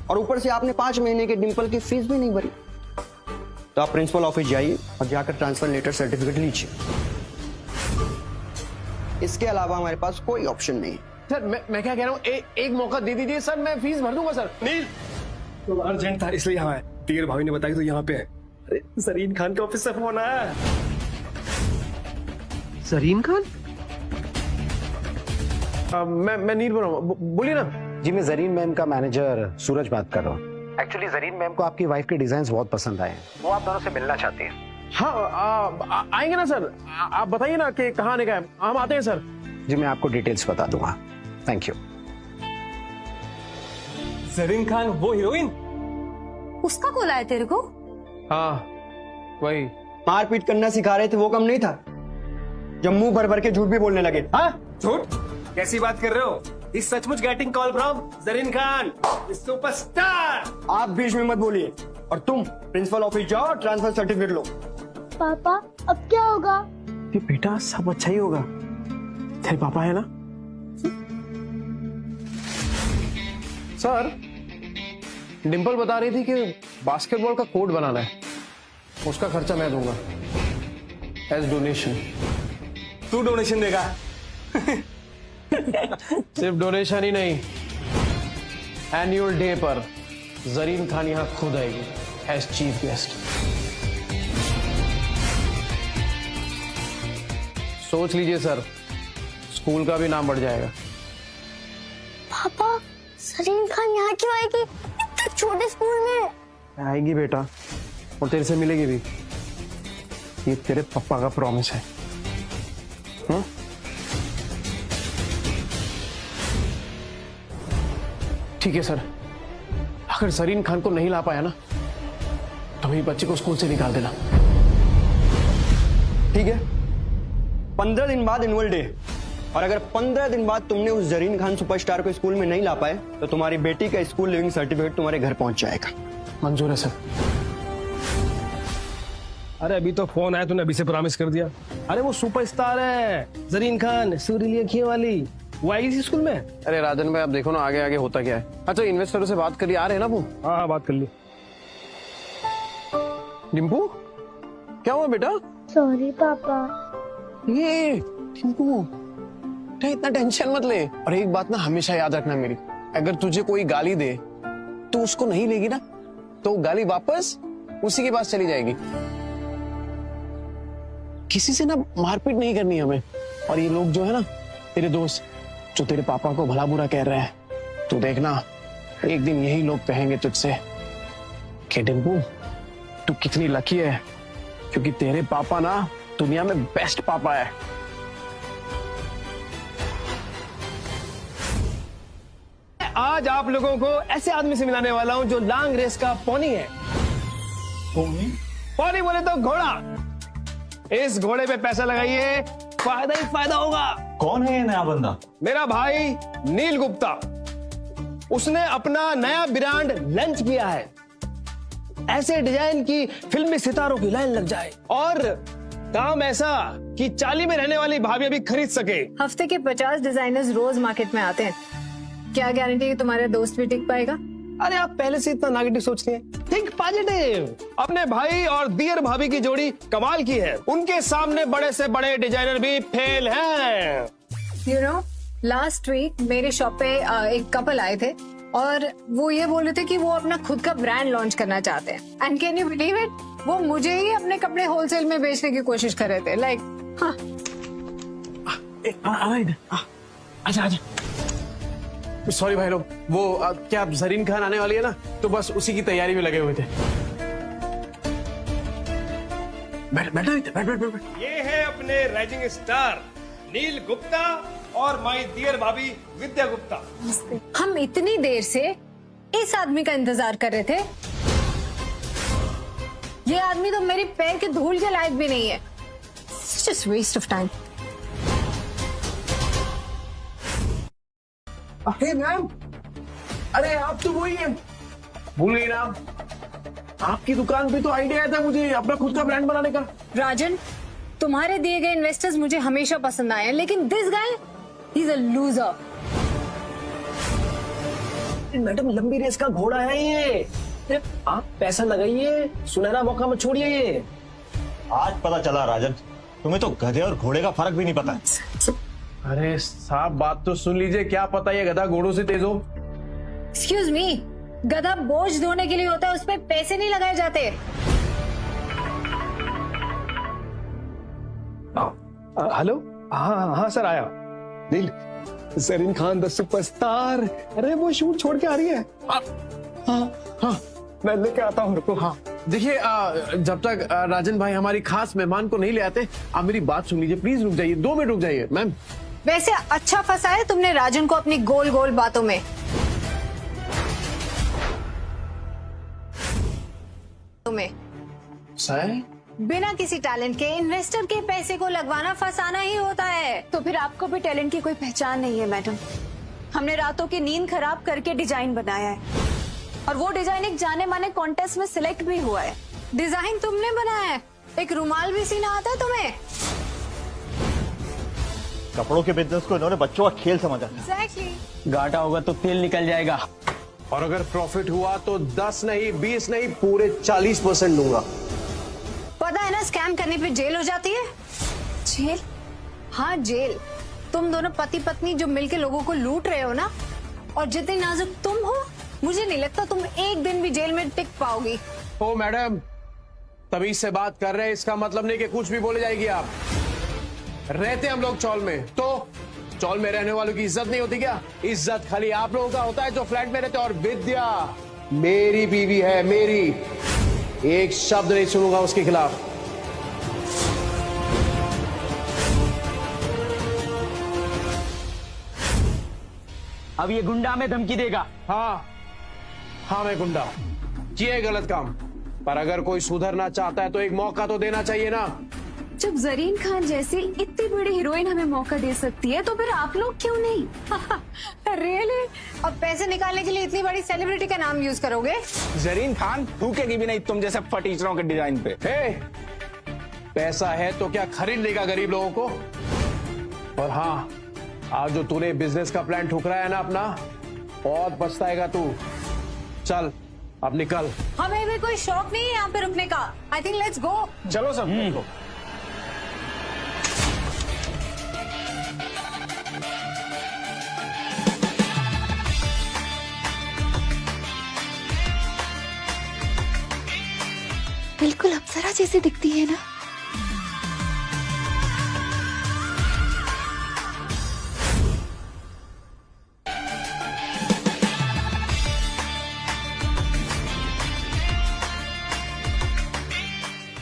और ऊपर से आपने 5 महीने के डिंपल की फीस भी नहीं भरी। तो आप प्रिंसिपल ऑफिस जाइए और जाकर ट्रांसफर लेटर सर्टिफिकेट लीजिए। इसके अलावा हमारे पास कोई ऑप्शन नहीं है। सर मैं क्या कह रहा हूँ, एक मौका दे दीजिए सर, मैं फीस भर दूंगा सर। नील तो अर्जेंट था इसलिए यहाँ है। तीर भाभी ने बताया तो यहाँ पे है। अरे जरीन खान के ऑफिस से फोन आया। जरीन खान? मैं नील बोल रहा हूँ, बोलिए ना। जी मैं जरीन मैम का मैनेजर सूरज बात कर रहा हूँ। एक्चुअली जरीन मैम को आपकी वाइफ के डिजाइन बहुत पसंद आए हैं, वो आप दोनों से मिलना चाहती हैं। हाँ आएंगे ना सर, आप बताइए ना कि कहाँ आने का है, हम आते हैं सर। जी मैं आपको डिटेल्स बता दूंगा। Thank you. जरीन खान वो हीरोइन? उसका कॉल आया तेरे को? हाँ वही। मारपीट करना सिखा रहे थे वो कम नहीं था, जब मुंह भर भर के झूठ भी बोलने लगे। हाँ झूठ? कैसी बात कर रहे हो? इस सचमुच getting call from Zareen Khan, superstar. आप बीच में मत बोलिए, और तुम प्रिंसिपल ऑफिस जाओ और ट्रांसफर सर्टिफिकेट लो। पापा अब क्या होगा? ये बेटा सब अच्छा ही होगा, तेरे पापा है ना। सर डिंपल बता रही थी कि बास्केटबॉल का कोर्ट बनाना है, उसका खर्चा मैं दूंगा एज डोनेशन। तू डोनेशन देगा? सिर्फ डोनेशन ही नहीं, एनुअल डे पर जरीन खान यहां खुद आएगी एज चीफ गेस्ट। सोच लीजिए सर, स्कूल का भी नाम बढ़ जाएगा। पापा जरीन खान यहाँ क्यों आएगी इतने छोटे स्कूल में? आएगी बेटा, और तेरे से मिलेगी भी। ये तेरे पापा का प्रॉमिस है। ठीक है सर, अगर जरीन खान को नहीं ला पाया ना तो मेरी बच्ची को स्कूल से निकाल देना। ठीक है, 15 दिन बाद एनुअल डे, और अगर 15 दिन बाद तुमने उस जरीन खान सुपरस्टार को स्कूल में नहीं ला पाए तो तुम्हारी बेटी का स्कूल लिविंग सर्टिफिकेट तुम्हारे घर पहुंच जाएगा। मंजूर है सर। अरे अभी तो फोन आया, तूने अभी से प्रॉमिस कर दिया। अरे वो सुपरस्टार है जरीन खान, सुरीली अखियों वाली, वो आएगी इसी स्कूल में। अरे राजन भाई आप देखो ना आगे आगे होता क्या है। अच्छा इन्वेस्टरों से बात करिए, आ रहे हैं ना वो? हाँ बात कर ली। डिम्पू क्या हुआ बेटा? सॉरी पापा। ये डिम्पू इतना टेंशन मत ले। और एक बात ना हमेशा याद रखना मेरी, अगर तुझे कोई गाली दे तो उसको नहीं लेगी ना तो गाली वापस उसी के पास चली जाएगी। किसी से ना मारपीट नहीं करनी हमें। और ये लोग जो है ना तेरे दोस्त जो तेरे पापा को भला बुरा कह रहे हैं, तो देखना एक दिन यही लोग कहेंगे तुझसे कि डिम्पू तू कितनी लकी है, क्योंकि तेरे पापा ना दुनिया में बेस्ट पापा है। आज आप लोगों को ऐसे आदमी से मिलाने वाला हूं जो लॉन्ग रेस का पोनी है। पोनी बोले तो घोड़ा। इस घोड़े पे पैसा लगाइए, फायदा ही फायदा होगा। कौन है ये नया बंदा? मेरा भाई नील गुप्ता, उसने अपना नया ब्रांड लॉन्च किया है। ऐसे डिजाइन की फिल्मी सितारों की लाइन लग जाए, और काम ऐसा कि चाली में रहने वाली भाभी भी खरीद सके। हफ्ते के 50 डिजाइनर्स रोज मार्केट में आते हैं, क्या गारंटी कि तुम्हारा दोस्त भी टिक पाएगा? अरे आप पहले से इतना नेगेटिव सोचते हैं, थिंक पॉजिटिव। अपने भाई और दियर भाभी की जोड़ी कमाल की है, उनके सामने बड़े से बड़े डिजाइनर भी फेल हैं। यू नो लास्ट वीक मेरे शॉप पे एक कपल आए थे और वो ये बोल रहे थे कि वो अपना खुद का ब्रांड लॉन्च करना चाहते हैं। And can you believe it, वो मुझे ही अपने कपड़े होलसेल में बेचने की कोशिश कर रहे थे। लाइक आजा आजा सॉरी भाई लोग, वो क्या जरीन खान आने वाली है ना, तो बस उसी की तैयारी में लगे हुए थे। बैठ। ये है अपने राइजिंग स्टार नील गुप्ता और माय डियर भाभी विद्या गुप्ता। हम इतनी देर से इस आदमी का इंतजार कर रहे थे। ये आदमी तो मेरे पैर के धूल के लायक भी नहीं है। Just waste of time. अरे मैम, अरे आप तो वही हैं, भूल गई ना आप? आपकी दुकान पे तो आइडिया आया था मुझे अपना खुद का ब्रांड बनाने का। राजन, तुम्हारे दिए गए इन्वेस्टर्स मुझे हमेशा पसंद आए हैं, लेकिन this guy he is a loser. Madam लंबी रेस का घोड़ा है ये, आप पैसा लगाइए, सुनहरा मौका मत छोड़िए ये। आज पता चला राजन, तुम्हें तो गधे और घोड़े का फर्क भी नहीं पता। अरे साहब बात तो सुन लीजिए, क्या पता ये गधा घोड़ों से तेज हो। एक्सक्यूज मी, गधा बोझ ढोने के लिए होता है, उस पे पैसे नहीं लगाए जाते। हेलो, हाँ सर आया। नील, जरीन खान द सुपरस्टार, अरे वो शूट छोड़ के आ रही है। हाँ, मैं लेके आता हूँ, रुको। हाँ देखिए, जब तक राजन भाई हमारी खास मेहमान को नहीं ले आते, आप मेरी बात सुन लीजिए, प्लीज रुक जाइए, 2 मिनट रुक जाइए मैम। वैसे अच्छा फंसा है तुमने राजन को अपनी गोल गोल बातों में। बिना किसी टैलेंट के इन्वेस्टर के पैसे को लगवाना फंसाना ही होता है। तो फिर आपको भी टैलेंट की कोई पहचान नहीं है मैडम। हमने रातों की नींद खराब करके डिजाइन बनाया है, और वो डिजाइन एक जाने माने कॉन्टेस्ट में सिलेक्ट भी हुआ है। डिजाइन तुमने बनाया है? एक रुमाल भी सीना आता है तुम्हें? कपड़ों के बिजनेस को इन्होंने बच्चों का खेल समझा। एग्जैक्टली। घाटा होगा तो तेल निकल जाएगा। और अगर प्रॉफिट हुआ तो 10 नहीं, 20 नहीं, पूरे 40% दूंगा। पता है ना, स्कैम करने पे जेल हो जाती है। जेल? हाँ जेल। तुम दोनों पति पत्नी जो मिलके लोगों को लूट रहे हो ना, और जितनी नाजुक तुम हो, मुझे नहीं लगता तुम एक दिन भी जेल में टिक पाओगी। ओ मैडम, तमीज से बात कर रहे हैं, इसका मतलब नहीं कि कुछ भी बोले जाएगी आप। रहते हम लोग चौल में, तो चौल में रहने वालों की इज्जत नहीं होती क्या? इज्जत खाली आप लोगों का होता है जो फ्लैट में रहते। और विद्या मेरी बीवी है, मेरी, एक शब्द नहीं सुनूंगा उसके खिलाफ। अब ये गुंडा में धमकी देगा। हाँ मैं गुंडा हूं, किए गलत काम, पर अगर कोई सुधरना चाहता है तो एक मौका तो देना चाहिए ना। जब जरीन खान जैसी इतनी बड़ी हीरोइन हमें मौका दे सकती है, तो फिर आप लोग क्यों नहीं? रियली? अब पैसे निकालने के लिए इतनी बड़ी सेलिब्रिटी का नाम यूज करोगे? जरीन खान थूकेगी भी नहीं तुम जैसे फटीचरों के डिजाइन पे। पैसा है तो क्या खरीद लेगा गरीब लोगों को? और हाँ, आज जो तूने बिजनेस का प्लान ठुकराया ना अपना, बहुत पछताएगा तू। चल अब निकल। हमें भी कोई शौक नहीं है यहाँ पे रुकने का। I think let's go. चलो सब। बिल्कुल अप्सरा जैसी दिखती है ना।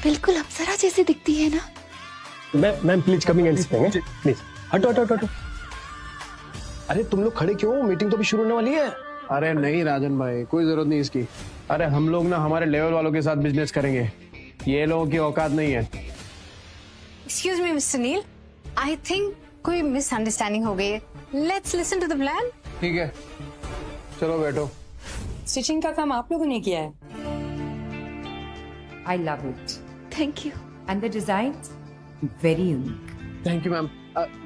बिल्कुल अप्सरा जैसी दिखती है ना। Ma'am please coming and sitting, please. हटो। अरे तुम लोग खड़े क्यों? मीटिंग तो भी शुरू होने वाली है। अरे नहीं राजन भाई, कोई जरूरत नहीं इसकी। अरे हम लोग ना हमारे लेवल वालों के साथ बिजनेस करेंगे, ये लोगों की औकात नहीं है। Excuse me mister Neel, I think कोई मिसअंडरस्टैंडिंग हो गई है। Let's listen to the plan. ठीक है, चलो बैठो। स्टिचिंग का काम आप लोगों ने किया है। I love it. Thank you. And the designs, very unique. Thank you ma'am.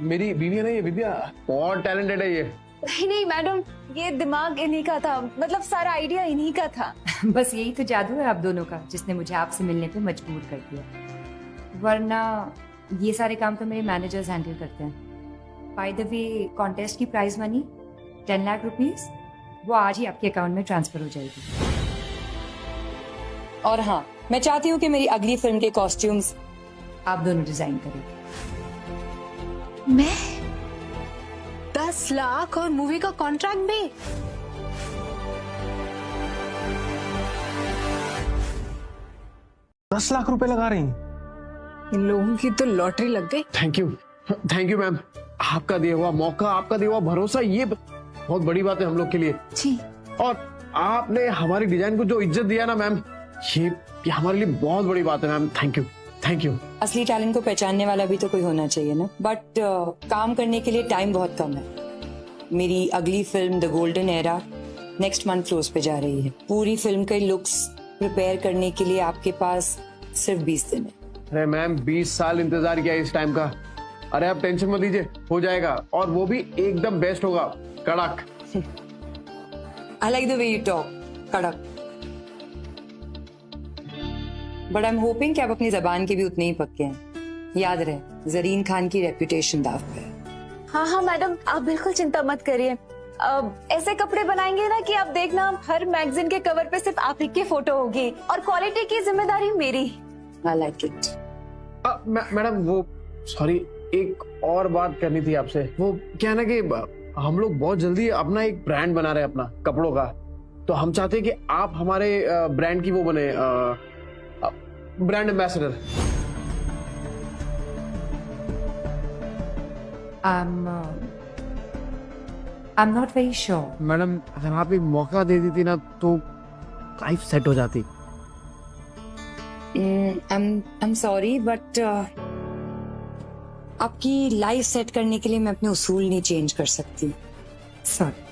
मेरी बीवी है ना ये विद्या, बहुत टैलेंटेड है ये। नहीं मैडम, ये दिमाग इन्हीं का था, मतलब सारा आइडिया इन्हीं का था। बस यही तो जादू है आप दोनों का, जिसने मुझे आपसे मिलने पे मजबूर कर दिया। वरना ये सारे काम तो मेरे मैनेजर्स हैंडल करते हैं। बाय द वे, कॉन्टेस्ट की प्राइज मनी 10 लाख रुपीस, वो आज ही आपके अकाउंट में ट्रांसफर हो जाएगी। और हाँ, मैं चाहती हूँ कि मेरी अगली फिल्म के कॉस्ट्यूम्स आप दोनों डिजाइन करें। मैं? 10 लाख और मूवी का कॉन्ट्रैक्ट भी। ₹10 लाख लगा रही हैं। इन लोगों की तो लॉटरी लग गई। Thank you ma'am. आपका दिया हुआ मौका, आपका दिया हुआ भरोसा, ये बहुत बड़ी बात है हम लोग के लिए। जी। और आपने हमारी डिजाइन को जो इज्जत दिया ना मैम, ये हमारे लिए बहुत बड़ी बात है मैम। Thank you. असली टैलेंट को पहचानने वाला भी तो कोई होना चाहिए ना, बट काम करने के लिए टाइम बहुत कम है। मेरी अगली film the golden era next month floors पे जा रही है। पूरी फिल्म के लुक्स प्रिपेयर करने के लिए आपके पास सिर्फ 20 दिन है। अरे मैम 20 साल इंतजार किया इस टाइम का। अरे आप टेंशन मत लीजिए, हो जाएगा, और वो भी एकदम बेस्ट होगा, कड़क। I like the way you talk, कड़क। बट आई एम होपिंग कि आप अपनी जबान के भी उतने ही पक्के हैं। याद रहे, जरीन खान की रेपुटेशन दाव पे है। हाँ मैडम, आप बिल्कुल चिंता मत करिए। ऐसे कपड़े बनाएंगे ना कि आप देखना हर मैगजीन के कवर पे सिर्फ आप ही की फोटो होगी, और क्वालिटी की जिम्मेदारी मेरी। I like it। मैडम वो सॉरी, एक और बात करनी थी आपसे। वो क्या है ना कि हम लोग बहुत जल्दी अपना एक ब्रांड बना रहे हैं अपना कपड़ों का, तो हम चाहते हैं कि आप हमारे ब्रांड की वो बने brand ambassador. I'm not very sure। Madam अगर आप एक मौका दे देती ना तो लाइफ सेट हो जाती। I'm sorry, but आपकी लाइफ सेट करने के लिए मैं अपने उसूल नहीं चेंज कर सकती। सॉरी।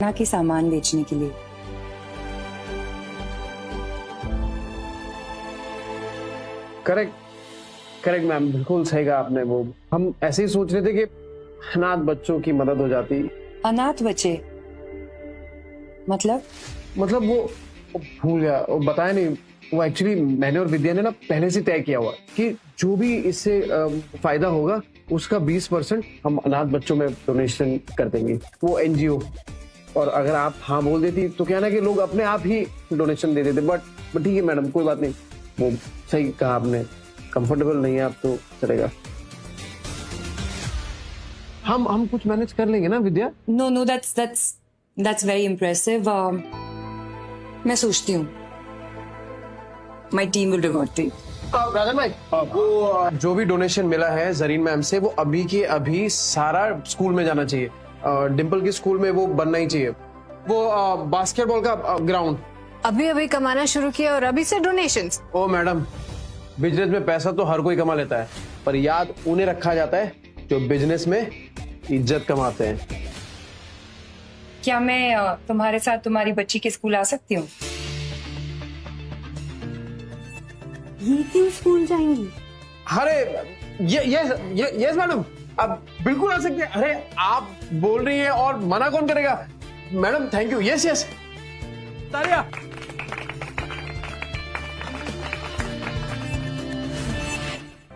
ना कि सामान बेचने के लिए। करेक्ट मैम, बिल्कुल सही कहा आपने। वो हम ऐसे ही सोच रहे थे कि अनाथ बच्चों की मदद हो जाती। अनाथ बच्चे मतलब वो भूल गया, वो बताया नहीं। वो एक्चुअली मैंने और विद्या ने ना पहले से तय किया हुआ कि जो भी इससे फायदा होगा उसका 20% हम अनाथ बच्चों में डोनेशन कर देंगे, वो एनजीओ। और अगर आप हाँ बोल देती तो क्या ना कि लोग अपने आप ही डोनेशन दे देते। बट ठीक है मैडम, कोई बात नहीं, वो सही कहा आपने। कंफर्टेबल नहीं है आप तो चलेगा, हम कुछ मैनेज कर लेंगे ना विद्या। No that's very impressive। मैं सोचती हूँ My team will reward you। राजन भाई, वो जो भी डोनेशन मिला है जरीन मैम से, वो अभी के अभी सारा स्कूल में जाना चाहिए। डिम्पल के स्कूल में वो बनना ही चाहिए, वो बास्केटबॉल का ग्राउंड। अभी कमाना शुरू किया और अभी से डोनेशंस। ओ मैडम, बिजनेस में पैसा तो हर कोई कमा लेता है, पर याद उन्हें रखा जाता है जो बिजनेस में इज्जत कमाते हैं। क्या मैं तुम्हारे साथ तुम्हारी बच्ची के स्कूल आ सकती हूँ? ये क्यों स्कूल जाएंगी? अरे यस मैडम, अब बिल्कुल आ सकते हैं। अरे आप बोल रही हैं और मना कौन करेगा। Madam thank you. यस तारिया।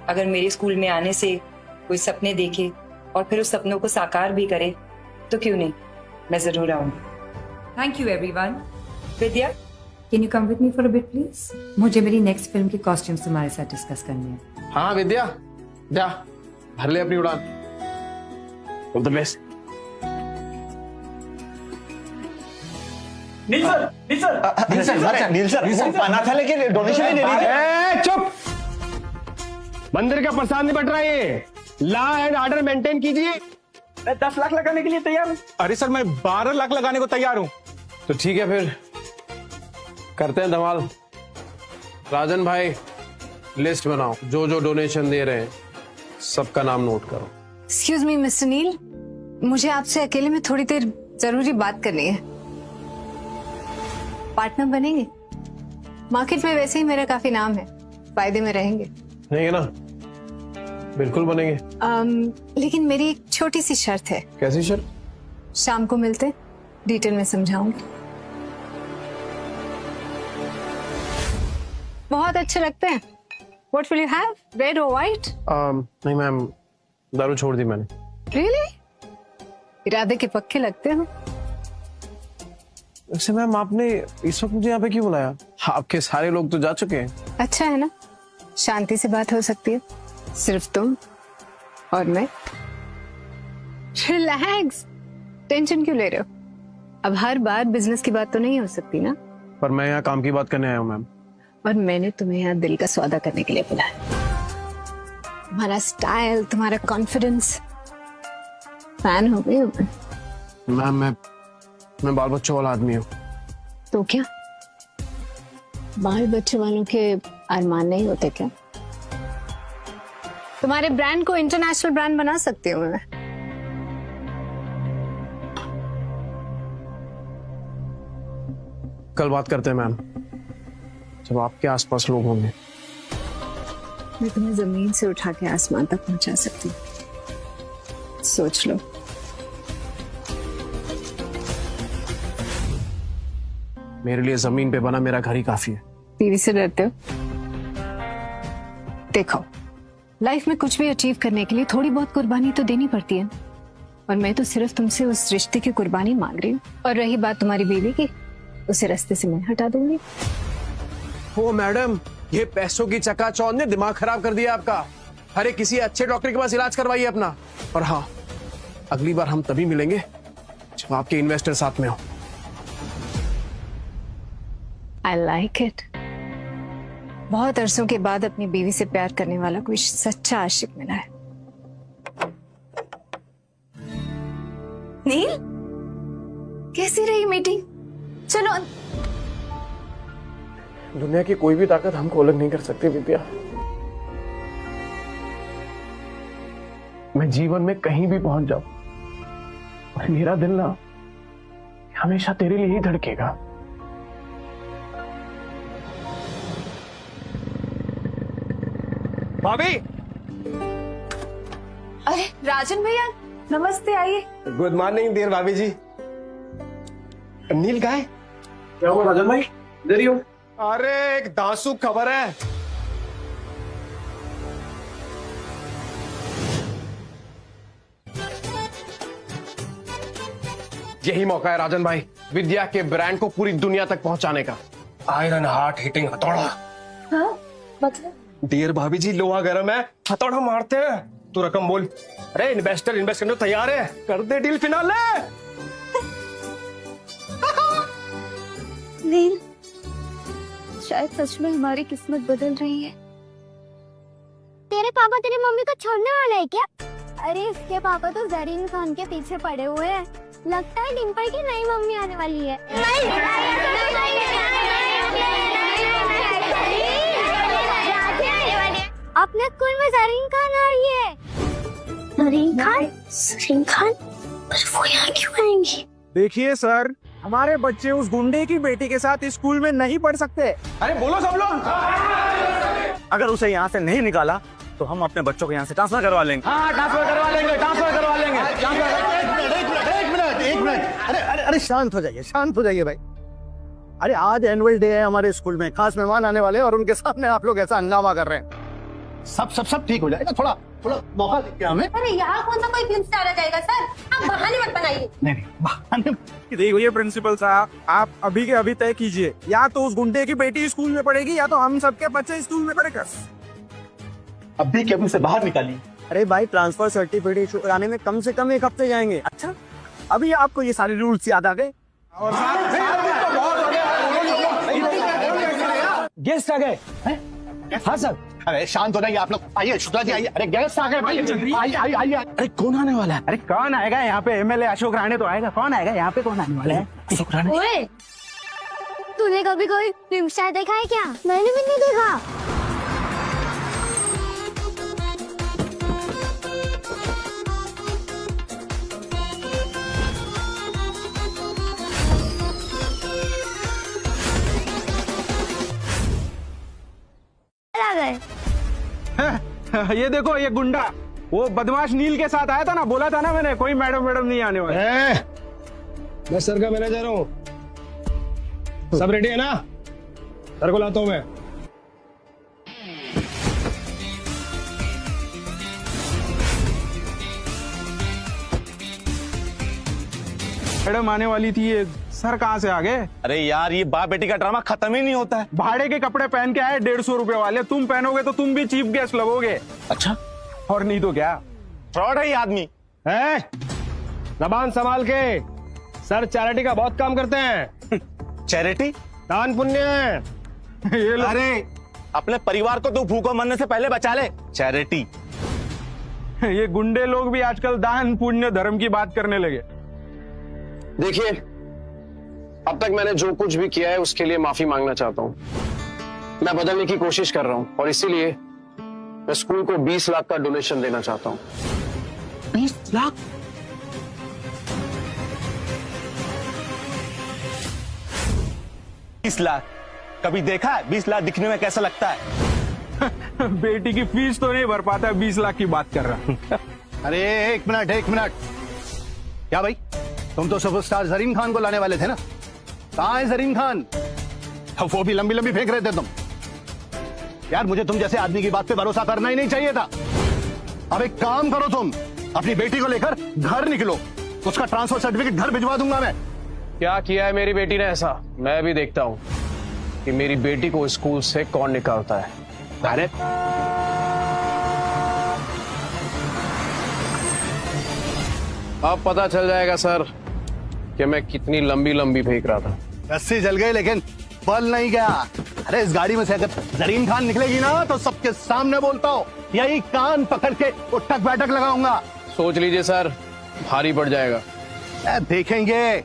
अगर मेरे स्कूल में आने से कोई सपने देखे और फिर उस सपनों को साकार भी करे तो क्यों नहीं, मैं जरूर आऊंगी। Thank you everyone. Vidya, can you come with me for a bit please? मुझे मेरी नेक्स्ट फिल्म के कॉस्ट्यूम्स तुम्हारे साथ डिस्कस करने हैं। हाँ विद्या, जा भर ले अपनी उड़ान। All the best. Neel sir वो अनाथ है लेकिन डोनेशन नहीं दे रही है। चुप, मंदिर का प्रसाद नहीं बट रहा है ये। लॉ एंड ऑर्डर मेंटेन कीजिए। 10 लाख लगाने के लिए तैयार हूँ। अरे सर, मैं 12 लाख लगाने को तैयार हूँ। तो ठीक है, फिर करते हैं धमाल। राजन भाई लिस्ट बनाओ, जो जो डोनेशन दे रहे हैं सबका नाम नोट करो। एक्सक्यूज मी मिस्टर नील, मुझे आपसे अकेले में थोड़ी देर जरूरी बात करनी है। पार्टनर बनेंगे? मार्केट में वैसे ही मेरा काफी नाम है, फायदे में रहेंगे। नहीं है ना? बिल्कुल बनेंगे। लेकिन मेरी एक छोटी सी शर्त है। कैसी शर्त? शाम को मिलते, डिटेल में समझाऊंगी। बहुत अच्छे लगते हैं। What will you have? Red or white? नहीं मैम, दारू छोड़ दी मैंने। Really? इरादे के पक्के लगते हो। वैसे मैम आपने इस वक्त मुझे यहाँ पे क्यों बुलाया? आपके सारे लोग तो जा चुके हैं। अच्छा है ना, शांति से बात हो सकती है, सिर्फ तुम और मैं रिलैक्स, टेंशन क्यों ले रहे हो? अब हर बार बिजनेस की बात तो नहीं हो सकती ना। पर मैं यहाँ काम की बात करने आया हूँ मैम। और मैंने तुम्हें यहाँ दिल का सौदा करने के लिए बुलाया। तुम्हारा स्टाइल, तुम्हारा कॉन्फिडेंस, फैन हो गई हूँ मैं। मैम मैं बाल बच्चों वाला आदमी हूँ। तो क्या बाल बच्चे वालों के अरमान नहीं होते क्या? तुम्हारे ब्रांड को इंटरनेशनल ब्रांड बना सकती हूँ मैं। कल बात करते हैं मैम, जब आपके आसपास लोग होंगे। मैं तुम्हें जमीन से उठा के आसमान तक पहुंचा सकती हूँ, सोच लो। मेरे लिए जमीन पे बना मेरा घर ही काफी है। टीवी से डरते हो? देखो, लाइफ में कुछ भी अचीव करने के लिए थोड़ी बहुत कुर्बानी तो देनी पड़ती है, और मैं तो सिर्फ तुमसे उस रिश्ते की कुर्बानी मांग रही हूँ। और रही बात तुम्हारी बीवी की, उसे रास्ते से मैं हटा दूंगी। ओ मैडम, ये पैसों की चकाचौंध ने दिमाग खराब कर दिया आपका। अरे किसी अच्छे डॉक्टर के पास इलाज करवाइए अपना। और हाँ, अगली बार हम तभी मिलेंगे जब आपके इन्वेस्टर साथ में हो। I like it. बहुत अरसों के बाद अपनी बीवी से प्यार करने वाला कोई सच्चा आशिक मिला है। नील, कैसी रही मीटिंग? चलो। दुनिया की कोई भी ताकत हमको अलग नहीं कर सकती विद्या। मैं जीवन में कहीं भी पहुंच जाऊं, और मेरा दिल ना हमेशा तेरे लिए ही धड़केगा। भाभी, अरे राजन भैया, नमस्ते, आइए। गुड मॉर्निंग डियर भाभी जी। नील कहाँ है? क्या हुआ राजन भाई, इधर ही हो? अरे एक दांसू खबर है। यही मौका है राजन भाई, विद्या के ब्रांड को पूरी दुनिया तक पहुंचाने का। आयरन हार्ट हिटिंग हथौड़ा। हाँ, मतलब? डियर भाभी जी, लोहा गर्म है, हथौड़ा मारते हैं। तू रकम बोल। अरे इन्वेस्टर इन्वेस्ट करने को तैयार है, कर दे डील फिनाले। नील, शायद सच में हमारी किस्मत बदल रही है। तेरे पापा तेरी मम्मी को छोड़ने वाला है क्या? अरे इसके पापा तो जरीन खान के पीछे पड़े हुए हैं। लगता है डिम्पल की नई मम्मी आने वाली है। अपने स्कूल में जरीन खान आ रही है। जरीन खान? जरीन खान? पर वो यहाँ क्यों आएंगी? देखिए सर, हमारे बच्चे उस गुंडे की बेटी के साथ स्कूल में नहीं पढ़ सकते। अरे बोलो सब लोग। अगर उसे यहाँ से नहीं निकाला तो हम अपने बच्चों को यहाँ से ट्रांसफर करवा लेंगे। हाँ, ट्रांसफर करवा लेंगे, ट्रांसफर करवा लेंगे। अरे शांत हो जाइए भाई। अरे आज एनुअल डे है हमारे स्कूल में, खास मेहमान आने वाले हैं और उनके सामने आप लोग ऐसा हंगामा कर रहे हैं। सब ठीक हो जाएगा। थोड़ा मौका दीजिए हमें। अरे यहाँ कौन सा कोई फिल्म स्टार आ जाएगा सर? आप बहाने मत बनाइए। नहीं, बहाने। देखिए प्रिंसिपल साहब, आप अभी के अभी तय कीजिए, या तो उस गुंडे की बेटी स्कूल में पढ़ेगी या तो हम सबके बच्चे स्कूल में पढ़ेगा। अभी के अभी से बाहर निकालिए। अरे भाई, ट्रांसफर सर्टिफिकेट इशू कराने में कम से कम 1 हफ्ते जाएंगे। अच्छा, अभी आपको ये सारे रूल्स याद आ गए? गेस्ट आ गए। हाँ सर। अरे शांत हो जाइए आप लोग। आइए शुक्ला जी, आइए। अरे गेस्ट आ गए भाई, आइए। अरे कौन आने वाला है? अरे कौन आएगा यहाँ पे? एमएलए अशोक राणे तो आएगा। कौन आएगा यहाँ पे? कौन आने वाला है? अशोक राणे। ओए, तूने कभी कोई फिल्म स्टार देखा है क्या? मैंने भी नहीं देखा। ये देखो, ये गुंडा वो बदमाश नील के साथ आया था ना, बोला था ना मैंने, कोई मैडम नहीं आने वाले। मैं सर का मैनेजर हूँ। सब रेडी है ना? सर को लाता हूँ मैं। मैडम आने वाली थी, ये सर कहाँ से आ गए? अरे यार, ये बाप बेटी का ड्रामा खत्म ही नहीं होता है। भाड़े के कपड़े पहन के आए 150 रुपए वाले, तुम पहनोगे तो तुम भी चीफ गेस्ट लगोगे। अच्छा, और नहीं तो क्या, फ्रॉड है ये आदमी है। जबान संभाल के, सर चैरिटी का बहुत काम करते हैं। चैरिटी? दान पुण्य है ये लोग। अरे अपने परिवार को तो भूखों मरने से पहले बचा ले। चैरिटी? ये गुंडे लोग भी आजकल दान पुण्य धर्म की बात करने लगे। देखिए, अब तक मैंने जो कुछ भी किया है उसके लिए माफी मांगना चाहता हूँ। मैं बदलने की कोशिश कर रहा हूँ और इसीलिए मैं स्कूल को 20 लाख का डोनेशन देना चाहता हूँ। 20 लाख? कभी देखा है 20 लाख दिखने में कैसा लगता है? बेटी की फीस तो नहीं भर पाता, 20 लाख की बात कर रहा। अरे एक मिनट, क्या भाई, तुम तो सुपरस्टार जरीन खान को लाने वाले थे ना? कहाँ है जरीन खान? वो भी लंबी लंबी फेंक रहे थे तुम। यार मुझे तुम जैसे आदमी की बात पे भरोसा करना ही नहीं चाहिए था। अब एक काम करो, तुम अपनी बेटी को लेकर घर निकलो, उसका ट्रांसफर सर्टिफिकेट घर भिजवा दूंगा मैं। क्या किया है मेरी बेटी ने ऐसा? मैं भी देखता हूँ कि मेरी बेटी को स्कूल से कौन निकालता है। अरे अब पता चल जाएगा सर कि मैं कितनी लंबी लंबी फेंक रहा था। रस्सी जल गई लेकिन बल नहीं गया। अरे इस गाड़ी में से अगर जरीन खान निकलेगी ना तो सबके सामने बोलता हूँ, यही कान पकड़ के उठक बैठक लगाऊंगा। सोच लीजिए सर, भारी पड़ जाएगा। देखेंगे।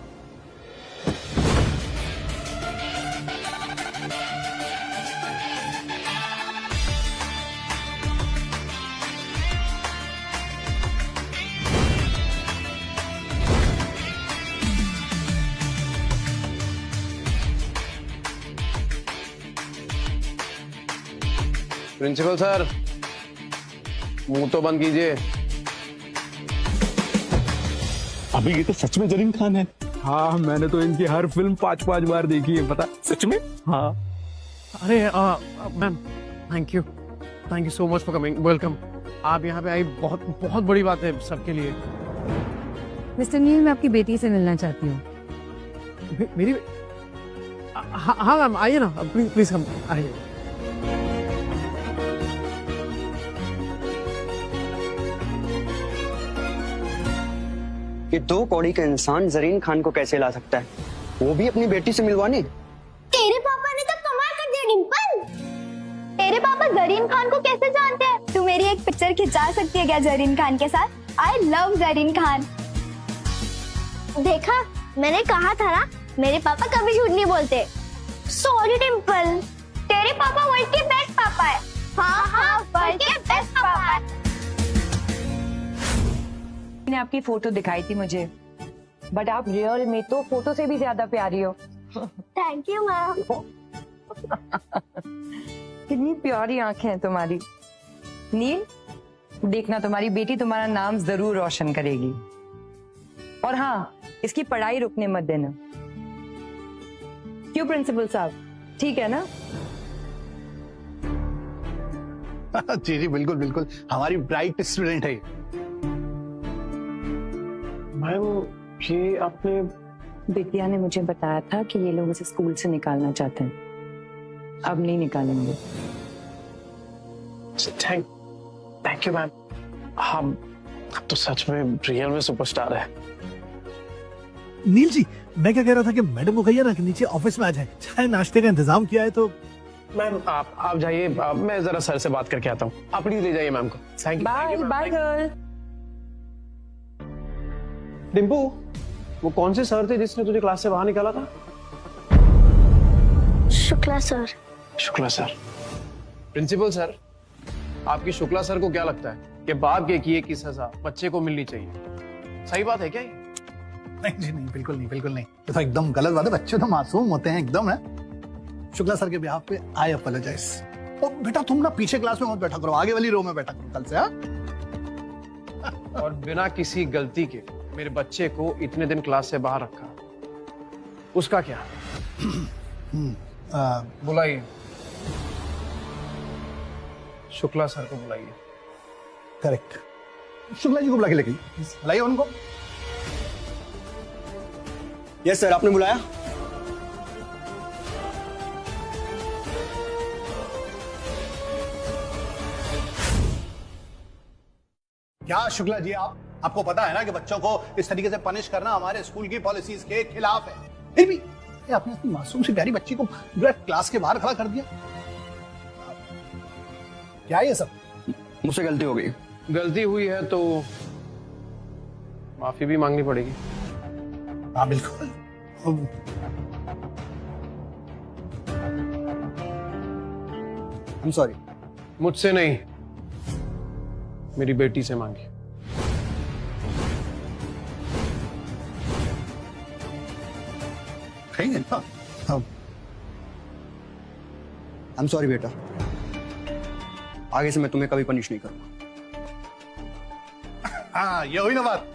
प्रिंसिपल सर, मुंह तो बंद कीजिए। अभी ये तो सच में जरीन खान है। हाँ, मैंने तो इनकी हर फिल्म 5-5 बार देखी है, पता? सच में? हाँ। अरे ma'am, thank you so much for coming, welcome. आप यहाँ पे आई, बहुत बहुत बड़ी बात है सबके लिए। मिस्टर नील, मैं आपकी बेटी से मिलना चाहती हूँ। मेरी हाँ मैम, आइए ना, प्लीज हम आइए। ये 2 कौड़ी का इंसान जरीन खान को कैसे ला सकता है, वो भी अपनी बेटी से मिलवाने? तेरे पापा ने तो कमाल कर दिया डिंपल। तेरे पापा जरीन खान को कैसे जानते हैं? तू मेरी एक पिक्चर खिंचा सकती है क्या जरीन खान के साथ? I love Zareen Khan. देखा, मैंने कहा था ना, मेरे पापा कभी झूठ नहीं बोलते। सॉरी डिंपल, तेरे पापा वर्ल्ड के बेस्ट पापा है। हाँ, वर्ल्ड के बेस्ट पापा है। ने आपकी फोटो दिखाई थी मुझे, बट आप रियल में तो फोटो से भी ज्यादा प्यारी हो। Thank you ma'am. कितनी प्यारी आंखें हैं तुम्हारी। नील, देखना तुम्हारी बेटी तुम्हारा नाम जरूर रोशन करेगी। और हाँ, इसकी पढ़ाई रुकने मत देना। क्यों प्रिंसिपल साहब, ठीक है ना? जी बिल्कुल बिल्कुल, हमारी ब्राइट स्टूडेंट है। मैम, ये आपने... बिटिया ने मुझे बताया था कि ये लोग इसे स्कूल से निकालना चाहते हैं। अब नहीं निकालेंगे। Thank you ma'am. हम अब तो सच में रियल में सुपरस्टार है। नील जी, मैं क्या कह रहा था कि मैडम को कहिए ना कि नीचे ऑफिस में आ जाए, चाय नाश्ते का इंतजाम किया है तो। मैम आप जाइए, मैं जरा सर से बात करके आता हूँ। आप प्लीज ले जाइए मैम को। Thank you. Bye bye girl. Dimpu, वो कौन से सर थे जिसने तुझे क्लास से बाहर निकाला था? Shukla sir. Shukla sir. Principal sir, आपकी शुक्ला सर को क्या लगता है कि बाप के किए की सजा बच्चे को मिलनी चाहिए? सही बात है क्या ये? नहीं जी नहीं, बिल्कुल नहीं, बिल्कुल नहीं, ये तो एकदम गलत बात है। बच्चे तो मासूम होते हैं एकदम। है शुक्ला सर के बिहाफ पे आई अपोलोजाइज। ओ बेटा, तुम ना पीछे क्लास में मत बैठा करो, आगे वाली रो में बैठा करो कल से। और बिना किसी गलती के मेरे बच्चे को इतने दिन क्लास से बाहर रखा, उसका क्या? बुलाइए, शुक्ला सर को बुलाइए। करेक्ट, शुक्ला जी को बुला के लेके बुलाइए उनको। यस सर, आपने बुलाया? क्या शुक्ला जी, आपको पता है ना कि बच्चों को इस तरीके से पनिश करना हमारे स्कूल की पॉलिसीज के खिलाफ है। फिर भी आपने अपनी मासूम सी प्यारी बच्ची को पूरा क्लास के बाहर खड़ा कर दिया। क्या ये सब? मुझसे गलती हो गई। गलती हुई है तो माफी भी मांगनी पड़ेगी। हाँ बिल्कुल। I'm sorry। मुझसे नहीं, मेरी बेटी से मांगी। I'm sorry बेटा, आगे से मैं तुम्हें कभी पनिश नहीं करूंगा। हाँ ये हुई ना बात।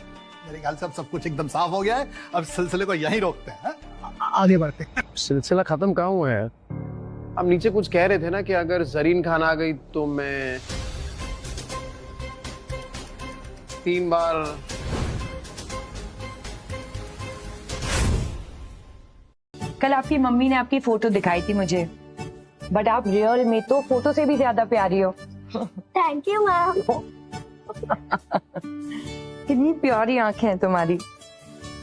मेरे ख्याल से अब सब कुछ एकदम साफ हो गया है। अब सिलसिले को यहीं रोकते हैं। आगे बढ़ते हैं। सिलसिला खत्म कहाँ हुआ है? आप नीचे कुछ कह रहे थे ना कि अगर जरीन खान आ गई तो मैं 3 बार। कल आपकी मम्मी ने आपकी फोटो दिखाई थी मुझे, बट आप रियल में तो फोटो से भी ज्यादा प्यारी हो। Thank you ma'am. कितनी प्यारी आंखें हैं तुम्हारी।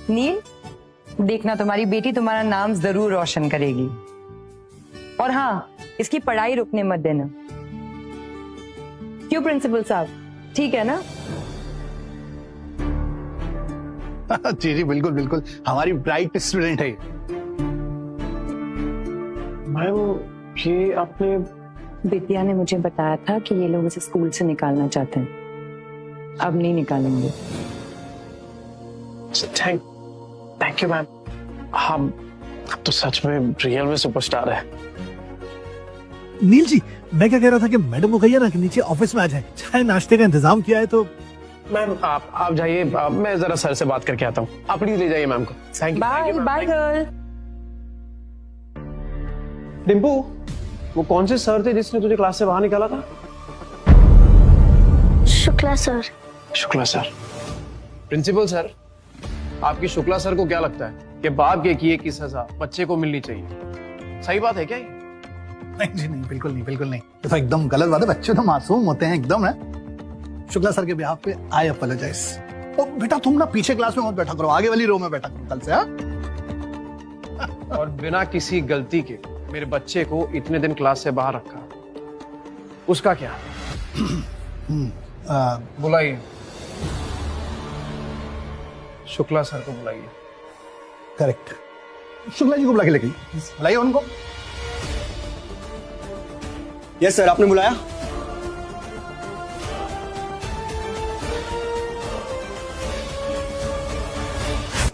नील, देखना तुम्हारी बेटी तुम्हारा नाम जरूर रोशन करेगी। और हाँ, इसकी पढ़ाई रुकने मत देना। क्यों प्रिंसिपल साहब, ठीक है ना? जी जी बिल्कुल बिल्कुल, हमारी ब्राइट स्टूडेंट है। मैम ये आपने। विद्या ने मुझे बताया था कि ये लोग इसे स्कूल से निकालना चाहते हैं। अब नहीं निकालेंगे। Thank you ma'am. हम अब तो सच में रियल में सुपरस्टार है। नील जी, मैं क्या कह रहा था कि मैडम को कहिए ना कि नीचे ऑफिस में आ जाए, चाय नाश्ते का इंतजाम किया है तो। मैम आप जाइए, मैं जरा सर से बात करके आता हूँ। आप प्लीज ले जाइए मैम को। Thank you. Bye bye girl. Dimpu, वो कौन से सर थे जिसने तुझे क्लास से बाहर निकाला था? Shukla sir. Shukla sir. Principal sir, आपकी शुक्ला सर को क्या लगता है कि बाप के किए की सजा बच्चे को मिलनी चाहिए? सही बात है क्या ये? नहीं जी नहीं, बिल्कुल नहीं, बिल्कुल नहीं। ये तो एकदम गलत बात है। बच्चे तो मासूम होते हैं एकदम है। शुक्ला सर के बिहाफ पे आई अपोलोजाइज। तो बेटा तुम ना पीछे क्लास में मत बैठा करो, आगे वाली रो में बैठा करो कल से। हाँ? और बिना किसी गलती के मेरे बच्चे को इतने दिन क्लास से बाहर रखा, उसका क्या? बुलाइए शुक्ला सर को, बुलाइए। करेक्ट, शुक्ला जी को बुला के लेके बुलाइए उनको। यस सर, आपने बुलाया?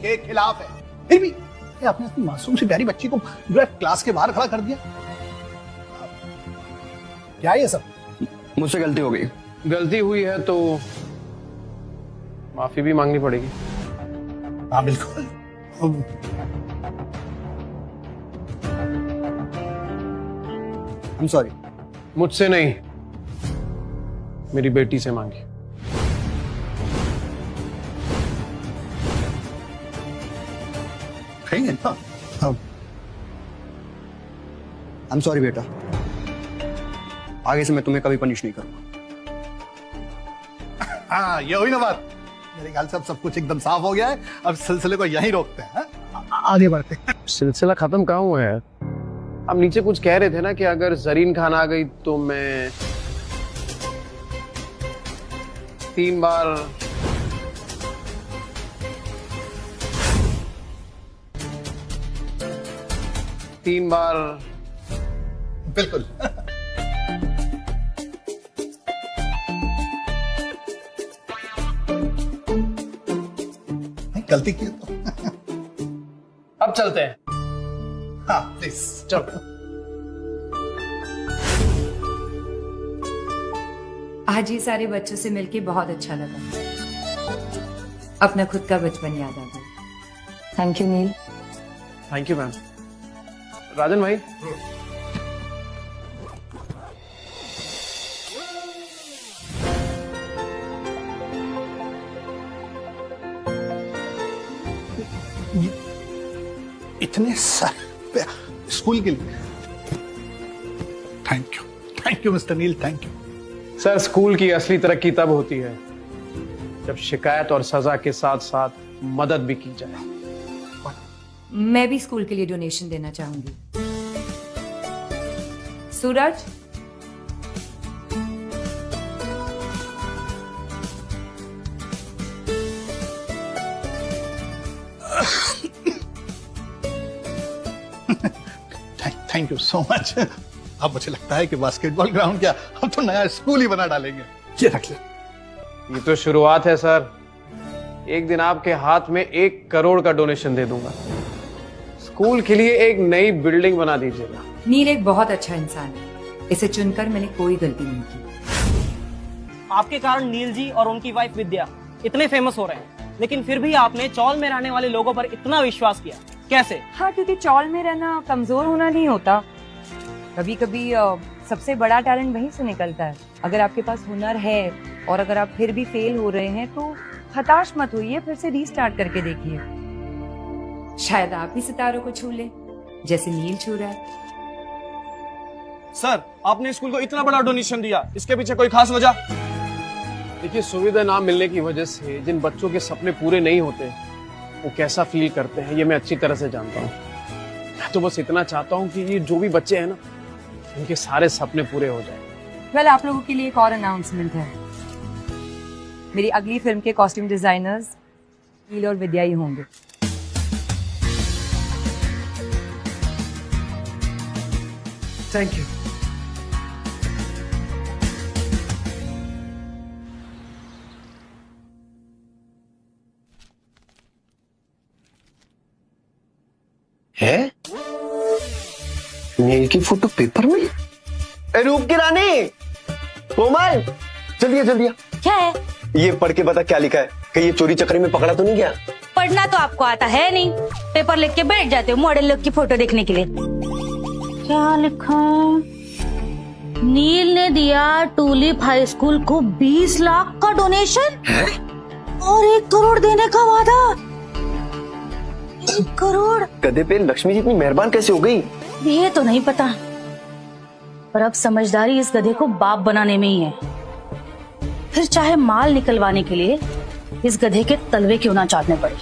के खिलाफ है। फिर भी आपने अपनी मासूम सी प्यारी बच्ची को पूरा क्लास के बाहर खड़ा कर दिया। क्या ये सब? मुझसे गलती हो गई। गलती हुई है तो माफी भी मांगनी पड़ेगी। हाँ बिल्कुल। I'm sorry। मुझसे नहीं, मेरी बेटी से मांगी। I'm sorry बेटा, आगे से मैं तुम्हें कभी पनिश नहीं करूंगा। हाँ ये हुई ना बात। मेरे ख्याल से अब सब कुछ एकदम साफ हो गया है। अब सिलसिले को यहीं रोकते हैं। आगे बढ़ते हैं। सिलसिला खत्म कहाँ हुआ है? आप नीचे कुछ कह रहे थे ना कि अगर जरीन खान आ गई तो मैं 3 बार। बिल्कुल। गलती की तो। अब चलते हैं। हाँ प्लीज चलो। आज ये सारे बच्चों से मिलके बहुत अच्छा लगा। अपना खुद का बचपन याद आ गया। Thank you Neel. Thank you ma'am. Rajan भाई, इतने सारे स्कूल के लिए thank you mister Neel, thank you. Sir school की असली तरक्की तब होती है जब शिकायत और सजा के साथ साथ मदद भी की जाए। मैं भी स्कूल के लिए डोनेशन देना चाहूंगी। सूरज, थैंक यू सो मच। अब मुझे लगता है कि बास्केटबॉल ग्राउंड क्या, हम तो नया स्कूल ही बना डालेंगे। ये रख ले। ये तो शुरुआत है सर। एक दिन आपके हाथ में 1 करोड़ का डोनेशन दे दूंगा। स्कूल के लिए एक नई बिल्डिंग बना दीजिएगा। नील एक बहुत अच्छा इंसान है, इसे चुनकर मैंने कोई गलती नहीं की। आपके कारण नील जी और उनकी वाइफ विद्या इतने फेमस हो रहे हैं, लेकिन फिर भी आपने चौल में रहने वाले लोगों पर इतना विश्वास किया, कैसे? हाँ, क्योंकि चौल में रहना कमजोर होना नहीं होता। कभी कभी सबसे बड़ा टैलेंट वहीं से निकलता है। अगर आपके पास हुनर है और अगर आप फिर भी फेल हो रहे हैं तो हताश मत होइए, फिर से रीस्टार्ट करके देखिए। शायद आप भी सितारों को छू ले जैसे नील छू रहा है। सर, आपने स्कूल को इतना बड़ा डोनेशन दिया, इसके पीछे कोई खास वजह? देखिए, सुविधा ना मिलने की वजह से जिन बच्चों के सपने पूरे नहीं होते वो कैसा फील करते हैं ये मैं अच्छी तरह से जानता हूँ। मैं तो बस इतना चाहता हूँ कि ये जो भी बच्चे हैं ना, उनके सारे सपने पूरे हो जाए। वेल, आप लोगों के लिए एक और अनाउंसमेंट है। मेरी अगली फिल्म के कॉस्ट्यूम डिजाइनर्स नील और विद्या ही होंगे। Thank you. है नील की फोटो पेपर में? ए रूप की रानी, कोमल, जल्दी जल्दी। क्या है? ये पढ़ के बता क्या लिखा है, कहीं ये चोरी चक्री में पकड़ा तो नहीं गया? पढ़ना तो आपको आता है नहीं, पेपर लिख के बैठ जाते हो मॉडल लोग की फोटो देखने के लिए। क्या लिखा? नील ने दिया टूलिप हाई स्कूल को 20 लाख का डोनेशन और 1 करोड़ देने का वादा। 1 करोड़? गधे पे लक्ष्मी जी इतनी मेहरबान कैसे हो गई? ये तो नहीं पता, पर अब समझदारी इस गधे को बाप बनाने में ही है। फिर चाहे माल निकलवाने के लिए इस गधे के तलवे क्यों ना चाटने पड़े।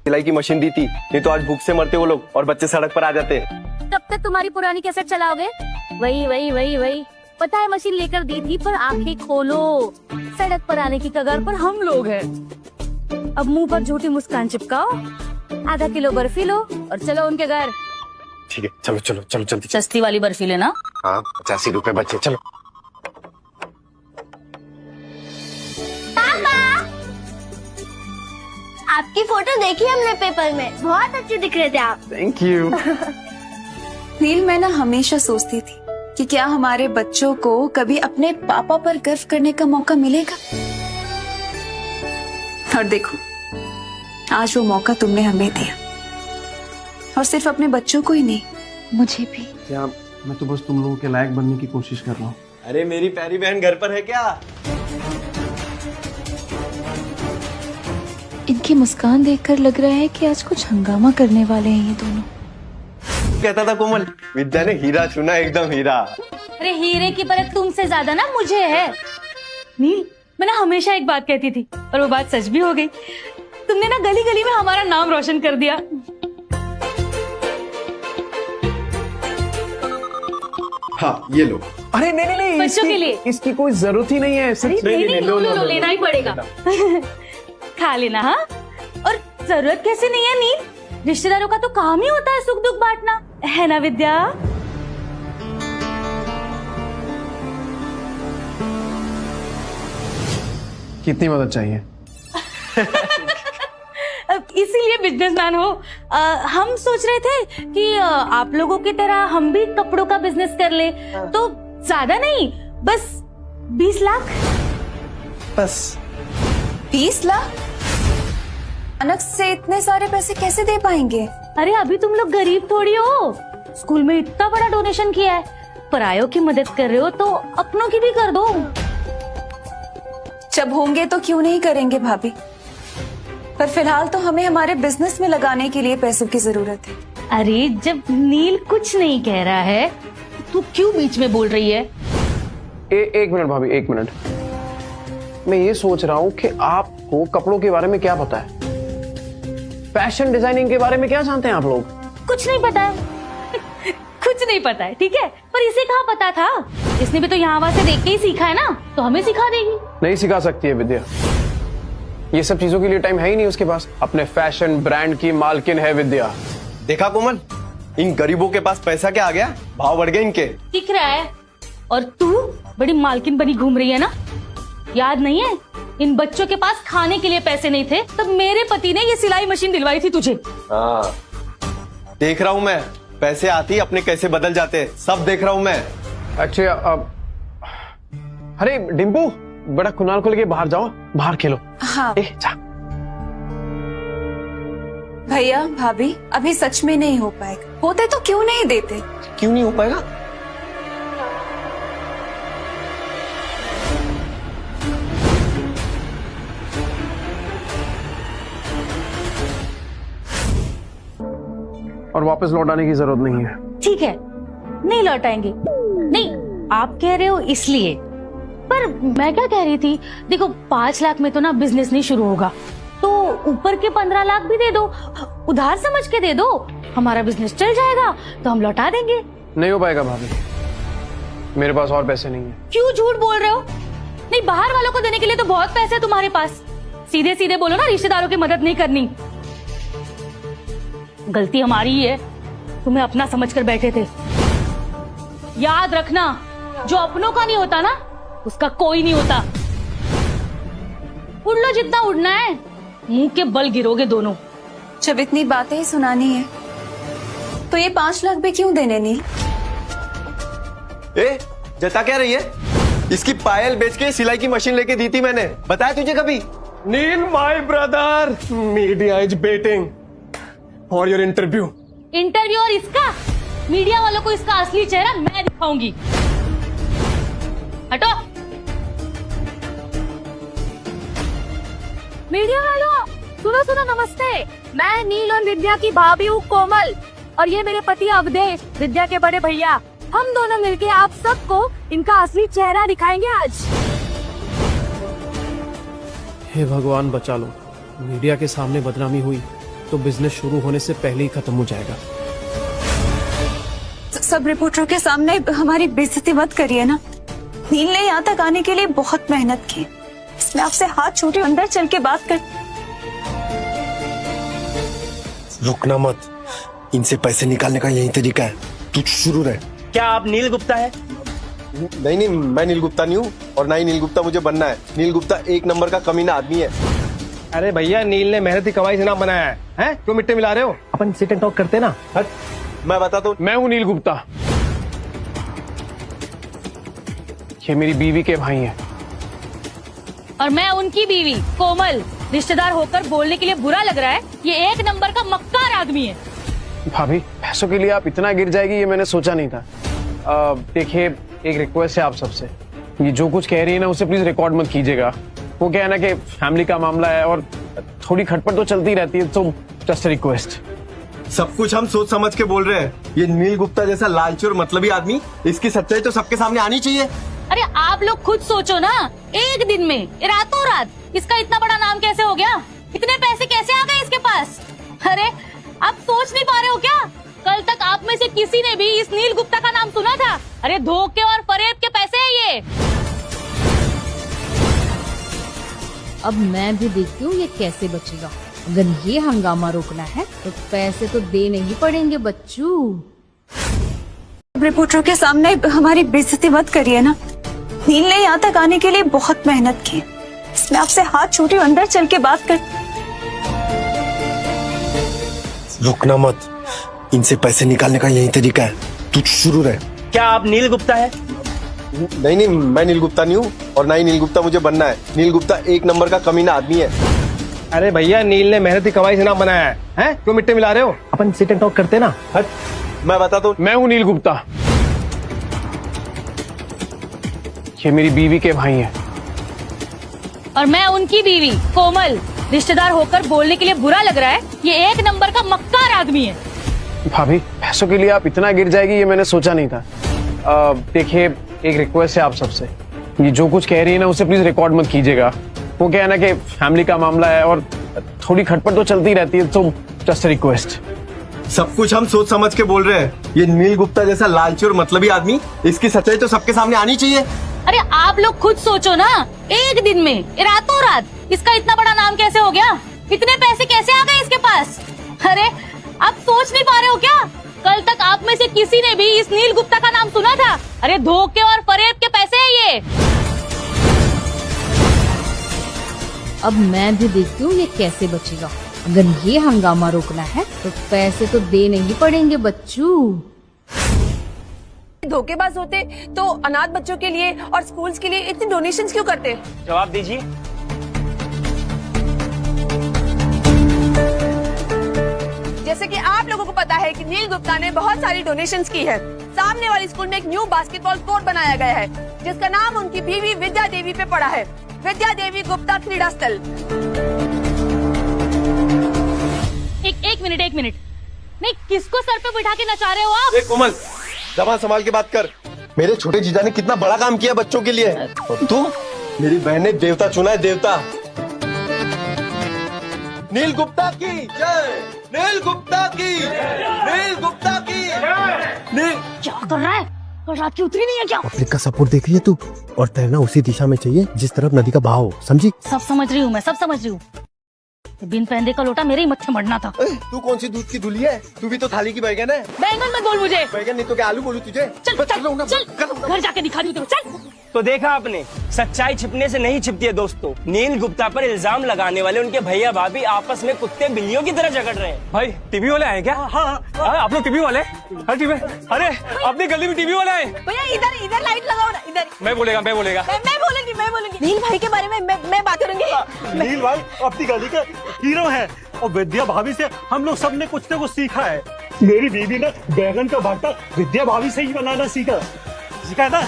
सिलाई की मशीन दी थी, नहीं तो आज भूख से मरते वो लोग और बच्चे सड़क पर आ जाते। तब तक तुम्हारी पुरानी कैसेट चलाओगे? वही पता है मशीन लेकर दी थी, पर आंखें खोलो, सड़क पर आने की कगार पर हम लोग हैं। अब मुंह पर झूठी मुस्कान चिपकाओ, आधा किलो बर्फी लो और चलो उनके घर। ठीक है, चलो चलो चलो जल्दी। सस्ती वाली बर्फी लेना। हाँ, 85 रुपए बचे, चलो। आपकी फोटो देखी हमने पेपर में, बहुत अच्छे दिख रहे थे आप। Thank you. नील, मैं ना हमेशा सोचती थी कि क्या हमारे बच्चों को कभी अपने पापा पर गर्व करने का मौका मिलेगा, और देखो आज वो मौका तुमने हमें दिया, और सिर्फ अपने बच्चों को ही नहीं, मुझे भी। क्या मैं तो बस तुम लोगों के लायक बनने की कोशिश कर रहा हूँ। अरे मेरी प्यारी बहन घर पर है क्या? इनकी मुस्कान देखकर लग रहा है कि आज कुछ हंगामा करने वाले हैं ये दोनों। कहता था कोमल, विद्या ने हीरा चुना, एकदम हीरा। अरे हीरे की परख तुमसे ज्यादा ना मुझे है। नील, मैं ना हमेशा एक बात कहती थी और वो बात सच भी हो गई। तुमने ना गली गली में हमारा नाम रोशन कर दिया। हाँ, ये लो। अरे नहीं, बच्चों के लिए इसकी कोई जरूरत ही नहीं है। नहीं, लो, लेना ही पड़ेगा। खा लेना। हाँ, और जरूरत कैसे नहीं है नील, रिश्तेदारों का तो काम ही होता है सुख दुख बांटना, है ना विद्या? कितनी मदद चाहिए? इसीलिए बिजनेसमैन हो। हम सोच रहे थे कि आप लोगों की तरह हम भी कपड़ों का बिजनेस कर ले, तो ज्यादा नहीं, बस 20 लाख। बस 20 लाख? अचानक से इतने सारे पैसे कैसे दे पाएंगे? अरे अभी तुम लोग गरीब थोड़ी हो, स्कूल में इतना बड़ा डोनेशन किया है, परायों की मदद कर रहे हो तो अपनों की भी कर दो। जब होंगे तो क्यों नहीं करेंगे भाभी, पर फिलहाल तो हमें हमारे बिजनेस में लगाने के लिए पैसों की जरूरत है। अरे जब नील कुछ नहीं कह रहा है, तू क्यों बीच में बोल रही है? एक मिनट भाभी, 1 मिनट। मैं ये सोच रहा हूँ कि आपको कपड़ों के बारे में क्या पता है, फैशन डिजाइनिंग के बारे में क्या जानते हैं आप लोग? कुछ नहीं पता है कुछ नहीं पता है, ठीक है, पर इसे कहाँ पता था? इसने भी तो यहाँ वहां से देख के ही सीखा है ना, तो हमें सिखा देगी। नहीं सिखा सकती है विद्या, ये सब चीजों के लिए टाइम है ही नहीं उसके पास। अपने फैशन ब्रांड की मालकिन है विद्या। देखा कोमल, इन गरीबों के पास पैसा क्या आ गया, भाव बढ़ गए इनके। दिख रहा है। और तू बड़ी मालकिन बनी घूम रही है ना, याद नहीं है? इन बच्चों के पास खाने के लिए पैसे नहीं थे, तब मेरे पति ने ये सिलाई मशीन दिलवाई थी तुझे। हाँ देख रहा हूँ मैं, पैसे आती अपने कैसे बदल जाते, सब देख रहा हूँ मैं। अच्छा अरे डिम्पू, बड़ा कुनाल को लेके बाहर जाओ, बाहर खेलो। हाँ जा। भैया भाभी, अभी सच में नहीं हो पाएगा, होते तो क्यों नहीं देते? क्यों नहीं हो पाएगा? और वापस लौटाने की जरूरत नहीं है। ठीक है, नहीं लौटाएंगे। नहीं, आप कह रहे हो इसलिए, पर मैं क्या कह रही थी, देखो 5 लाख में तो ना बिजनेस नहीं शुरू होगा, तो ऊपर के 15 लाख भी दे दो, उधार समझ के दे दो, हमारा बिजनेस चल जाएगा तो हम लौटा देंगे। नहीं हो पाएगा भाभी, मेरे पास और पैसे नहीं है। क्यों झूठ बोल रहे हो? नहीं, बाहर वालों को देने के लिए तो बहुत पैसे है तुम्हारे पास। सीधे सीधे बोलो ना, रिश्तेदारों की मदद नहीं करनी। गलती हमारी ही है, तुम्हें अपना समझकर बैठे थे। याद रखना, जो अपनों का नहीं होता ना, उसका कोई नहीं होता। उड़ लो जितना उड़ना है, मुंह के बल गिरोगे दोनों। जब इतनी बातें ही सुनानी है तो ये 5 लाख भी क्यों देने नील? ए, जता क्या रही है? इसकी पायल बेच के सिलाई की मशीन लेके दी थी मैंने, बताया तुझे कभी? Neel my brother, media is waiting for your interview. Interview? और इसका? मीडिया वालों को इसका असली चेहरा मैं दिखाऊंगी। हटो। मीडिया वालों, सुनो सुनो, नमस्ते। मैं नील और विद्या की भाभी हूँ कोमल, और ये मेरे पति अवधेश, विद्या के बड़े भैया। हम दोनों मिलके आप सबको इनका असली चेहरा दिखाएंगे आज। हे भगवान बचा लो, मीडिया के सामने बदनामी हुई तो बिजनेस शुरू होने से पहले ही खत्म हो जाएगा। सब रिपोर्टरों के सामने हमारी बेइज्जती मत करिए ना। नील ने यहाँ तक आने के लिए बहुत मेहनत की, इसमें आपसे हाथ छूटे, अंदर चल के बात कर। रुकना मत, इनसे पैसे निकालने का यही तरीका है, तू शुरू रहे। क्या आप नील गुप्ता है? नहीं, मैं नील गुप्ता नहीं हूँ, और ना ही नील गुप्ता मुझे बनना है। नील गुप्ता एक नंबर का कमीना आदमी है। अरे भैया, नील ने मेहनती कमाई से नाम बनाया है, हैं? क्यों मिट्टी मिला रहे हो? अपन सिट एंड टॉक करते ना। हट, मैं बताता हूँ। मैं हूँ नील गुप्ता, ये मेरी बीवी के भाई हैं। और मैं उनकी बीवी कोमल। रिश्तेदार होकर बोलने के लिए बुरा लग रहा है, ये एक नंबर का मक्कार आदमी है। भाभी, पैसों के लिए आप इतना गिर जाएगी ये मैंने सोचा नहीं था। देखिए, एक रिक्वेस्ट है आप सबसे, ये जो कुछ कह रही है ना उसे प्लीज रिकॉर्ड मत कीजिएगा। वो क्या है ना कि फैमिली का मामला है और थोड़ी खटपट तो चलती रहती है, तो जस्ट रिक्वेस्ट। सब कुछ हम सोच समझ के बोल रहे हैं। ये नील गुप्ता जैसा लालची और मतलबी आदमी, इसकी सच्चाई तो सबके सामने आनी चाहिए। अरे आप लोग खुद सोचो ना, एक दिन में, रातों रात इसका इतना बड़ा नाम कैसे हो गया? इतने पैसे कैसे आ गए इसके पास? अरे आप सोच नहीं पा रहे हो क्या? कल तक आप में से किसी ने भी इस नील गुप्ता का नाम सुना था? अरे धोखे और फरेब के पैसे हैं ये। अब मैं भी देखती हूँ ये कैसे बचेगा। अगर ये हंगामा रोकना है तो पैसे तो देने ही पड़ेंगे बच्चू। रिपोर्टरों के सामने हमारी बेइज्जती मत करिए ना। नील ने यहाँ तक आने के लिए बहुत मेहनत की, इसमें आपसे हाथ छूटे, अंदर चल के बात कर। रुकना मत, इनसे पैसे निकालने का यही तरीका है, तू शुरू रहे। क्या आप नील गुप्ता है? नहीं, मैं नील गुप्ता नहीं हूँ, और ना ही नील गुप्ता मुझे बनना है। नील गुप्ता एक नंबर का कमीना आदमी है। अरे भैया, नील ने मेहनती कमाई से नाम बनाया है, हैं? क्यों मिट्टी मिला रहे हो? अपन सिट एंड टॉक करते ना। हट, मैं बताता हूँ। मैं हूँ नील गुप्ता, ये मेरी बीवी के भाई हैं। और मैं उनकी बीवी कोमल। रिश्तेदार होकर बोलने के लिए बुरा लग रहा है, ये एक नंबर का मक्कार आदमी है। भाभी, पैसों के लिए आप इतना गिर जाएगी ये मैंने सोचा नहीं था। देखिए, एक रिक्वेस्ट है आप सबसे, ये जो कुछ कह रही है ना उसे प्लीज रिकॉर्ड मत कीजिएगा। वो क्या है ना कि फैमिली का मामला है और थोड़ी खटपट तो चलती रहती है, तो जस्ट रिक्वेस्ट। सब कुछ हम सोच समझ के बोल रहे हैं। ये नील गुप्ता जैसा लालची और मतलबी आदमी, इसकी सच्चाई तो सबके सामने आनी चाहिए। अरे आप लोग खुद सोचो ना, एक दिन में रातों रात इसका इतना बड़ा नाम कैसे हो गया? इतने पैसे कैसे आ गए इसके पास? अरे आप सोच नहीं पा रहे हो क्या? कल तक आप में से किसी ने भी इस नील गुप्ता का नाम सुना था? अरे धोखे और फरेब के पैसे है ये। अब मैं भी देखती हूँ ये कैसे बचेगा। अगर ये हंगामा रोकना है तो पैसे तो देने ही पड़ेंगे बच्चू। धोखेबाज होते तो अनाथ बच्चों के लिए और स्कूल्स के लिए इतनी डोनेशंस क्यों करते? जवाब दीजिए। जैसे कि आप लोगों को पता है कि नील गुप्ता ने बहुत सारी डोनेशंस की है। सामने वाली स्कूल में एक न्यू बास्केटबॉल कोर्ट बनाया गया है जिसका नाम उनकी बीवी विद्या देवी पे पड़ा है, विद्या देवी गुप्ता क्रीड़ा स्थल। एक मिनट, नहीं किसको सर पे बिठा के नचा रहे हो आप? कोमल, जबान संभाल के बात कर। मेरे छोटे जीजा ने कितना बड़ा काम किया बच्चों के लिए। और तू, मेरी बहन ने देवता चुना है, देवता। नील गुप्ता की जय, नील गुप्ता की, नील गुप्ता की नील। क्या कर रहा है? और रात की उतरी नहीं है क्या? पब्लिक का सपोर्ट देख रही है तू, और तैरना उसी दिशा में चाहिए जिस तरफ नदी का बहाव हो, समझी? सब समझ रही हूँ मैं, सब समझ रही हूँ। बिन पहनने का लोटा मेरे ही मत्थे मरना था। तू कौन सी दूध की धुली है? तू भी तो थाली की बैगन है। बैंगन मत बोल मुझे। बैगन नहीं तो क्या आलू बोलूं तुझे? चल घर जाके दिखा दूँ। चल। तो देखा आपने, सच्चाई छिपने से नहीं छिपती है दोस्तों। नील गुप्ता पर इल्जाम लगाने वाले उनके भैया भाभी आपस में कुत्ते बिल्लियों की तरह झगड़ रहे हैं। भाई टीवी वाले आए क्या? हाँ, आप लोग टीवी वाले? हाँ टीवी। अरे अपनी गली में टीवी वाले आए। भैया इधर लाइट लगाओ ना, इधर। मैं बोलेगा। मैं बोलूंगी। नील भाई के बारे में मैं बात करूंगी। नील भाई अपनी गली का हीरो है और विद्या भाभी से हम लोग सब ने कुछ न कुछ सीखा है। मेरी बीवी ने बैगन का भरता विद्या भाभी से ही बनाना सीखा है ना?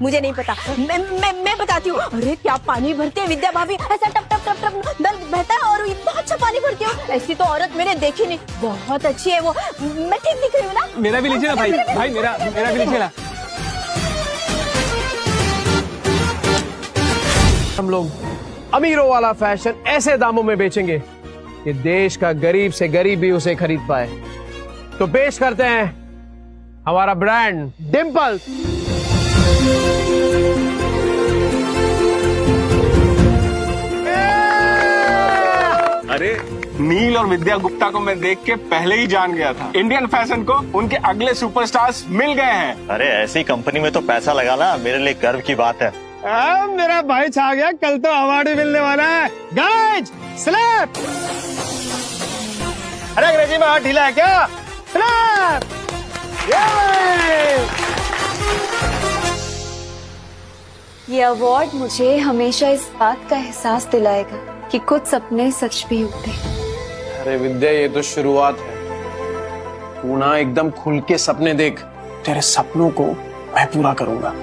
मुझे नहीं पता, मैं बताती हूँ। अरे क्या पानी भरती है विद्या भाभी, ऐसा टप टप टप टप नल बहता है और इतना अच्छा पानी भरती हो। ऐसी तो औरत मैंने देखी नहीं, बहुत अच्छी है वो। मैं ठीक दिख रही हूँ ना? मेरा भी लीजिए ना भाई, मेरा भी लीजिए ना। हम लोग अमीरों वाला फैशन ऐसे दामों में बेचेंगे कि देश का गरीब से गरीब भी उसे खरीद पाए। तो पेश करते हैं हमारा ब्रांड डिम्पल। अरे नील और विद्या गुप्ता को मैं देख के पहले ही जान गया था। इंडियन फैशन को उनके अगले सुपरस्टार्स मिल गए हैं। अरे ऐसी कंपनी में तो पैसा लगाना मेरे लिए गर्व की बात है। मेरा भाई छा गया, कल तो अवार्ड भी मिलने वाला है। Guys slap. अरे अंग्रेजी में हाथ ढीला है क्या? स्लैप। ये अवार्ड मुझे हमेशा इस बात का एहसास दिलाएगा कि कुछ सपने सच भी होते हैं। अरे विद्या, ये तो शुरुआत है। तू ना एकदम खुल के सपने देख, तेरे सपनों को मैं पूरा करूंगा।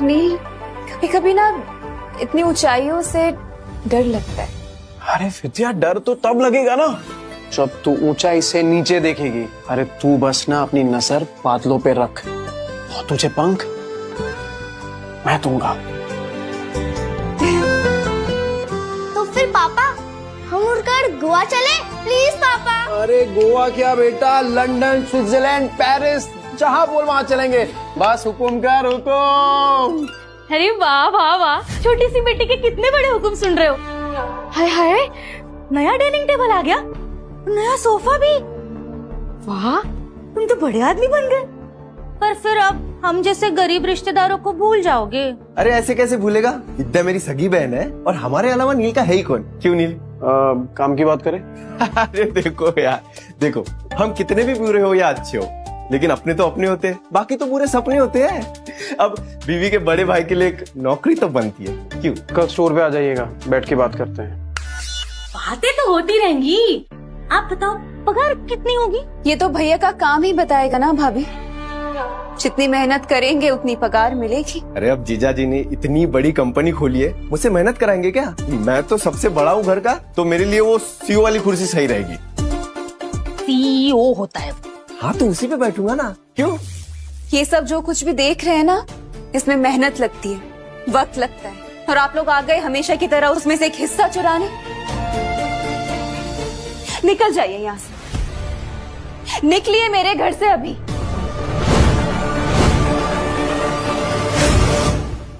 नील, कभी कभी ना इतनी ऊंचाइयों से डर लगता है। अरे विद्या, डर तो तब लगेगा ना जब तू ऊंचाई से नीचे देखेगी। अरे तू बस ना अपनी नजर बादलों पे रख और तुझे पंख मैं दूंगा। तो फिर पापा, हम उड़कर गोवा चले? प्लीज पापा। अरे गोवा क्या बेटा, लंदन, स्विट्जरलैंड, पेरिस, जहाँ बोल वहाँ चलेंगे। बस हुकुम कर, हुकुम। अरे वाह वाह वाह, छोटी सी बेटी के कितने बड़े हुक्म सुन रहे हो। हाय हाय, नया डाइनिंग टेबल आ गया, नया सोफा भी। वाह, तुम तो बड़े आदमी बन गए। पर फिर अब हम जैसे गरीब रिश्तेदारों को भूल जाओगे। अरे ऐसे कैसे भूलेगा? विद्या मेरी सगी बहन है और हमारे अलावा नील का है ही कौन? क्यों नील? काम की बात करें? अरे देखो यार, देखो हम कितने भी बुरे हो या अच्छे हो, लेकिन अपने तो अपने होते हैं, बाकी तो पूरे सपने होते हैं। अब बीवी के बड़े भाई के लिए एक नौकरी तो बनती है। क्यों? कल स्टोर पे आ जाइएगा, बैठ के बात करते हैं। बातें तो होती रहेंगी। आप बताओ पगार कितनी होगी? ये तो भैया का काम ही बताएगा ना भाभी। जितनी मेहनत करेंगे उतनी पगार मिलेगी। अरे अब जीजा जी ने इतनी बड़ी कंपनी खोली है, मुझसे मेहनत कराएंगे क्या? मैं तो सबसे बड़ा हूँ घर का, तो मेरे लिए वो सीईओ वाली कुर्सी सही रहेगी। सीईओ होता है? हाँ तो उसी पे बैठूंगा ना। क्यों? ये सब जो कुछ भी देख रहे हैं ना, इसमें मेहनत लगती है, वक्त लगता है, और आप लोग आ गए हमेशा की तरह उसमें से एक हिस्सा चुराने। निकल जाइए यहाँ से, निकलिए मेरे घर से अभी।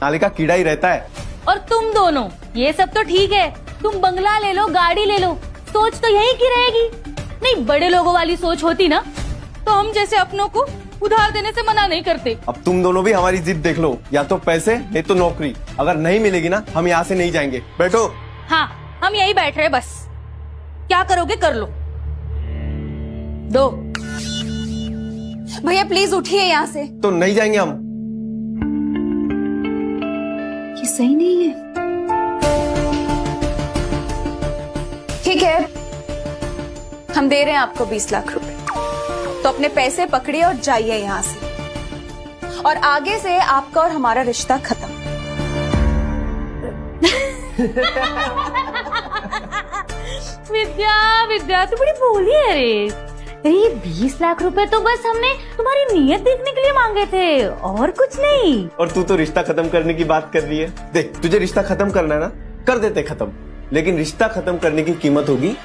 नाले का कीड़ा ही रहता है। और तुम दोनों, ये सब तो ठीक है, तुम बंगला ले लो, गाड़ी ले लो, सोच तो यही की रहेगी। नहीं, बड़े लोगों वाली सोच होती ना तो हम जैसे अपनों को उधार देने से मना नहीं करते। अब तुम दोनों भी हमारी जिद देख लो, या तो पैसे नहीं तो नौकरी। अगर नहीं मिलेगी ना, हम यहाँ से नहीं जाएंगे। बैठो। हाँ, हम यही बैठ रहे, बस क्या करोगे कर लो। दो। भैया प्लीज उठिए यहाँ से। तो नहीं जाएंगे हम। ये सही नहीं है। ठीक है, हम दे रहे हैं आपको 20 लाख रुपए, तो अपने पैसे पकड़िए और जाइए यहाँ से, और आगे से आपका और हमारा रिश्ता खत्म। विद्या तू बड़ी भोली है रे। अरे ये 20 लाख रुपए तो बस हमने तुम्हारी नीयत देखने के लिए मांगे थे, और कुछ नहीं। और तू तो रिश्ता खत्म करने की बात कर रही है। देख, तुझे रिश्ता खत्म करना है ना, कर देते खत्म, लेकिन रिश्ता खत्म करने की कीमत होगी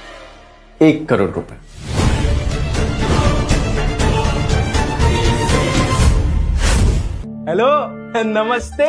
1 करोड़ रुपए। हेलो, नमस्ते।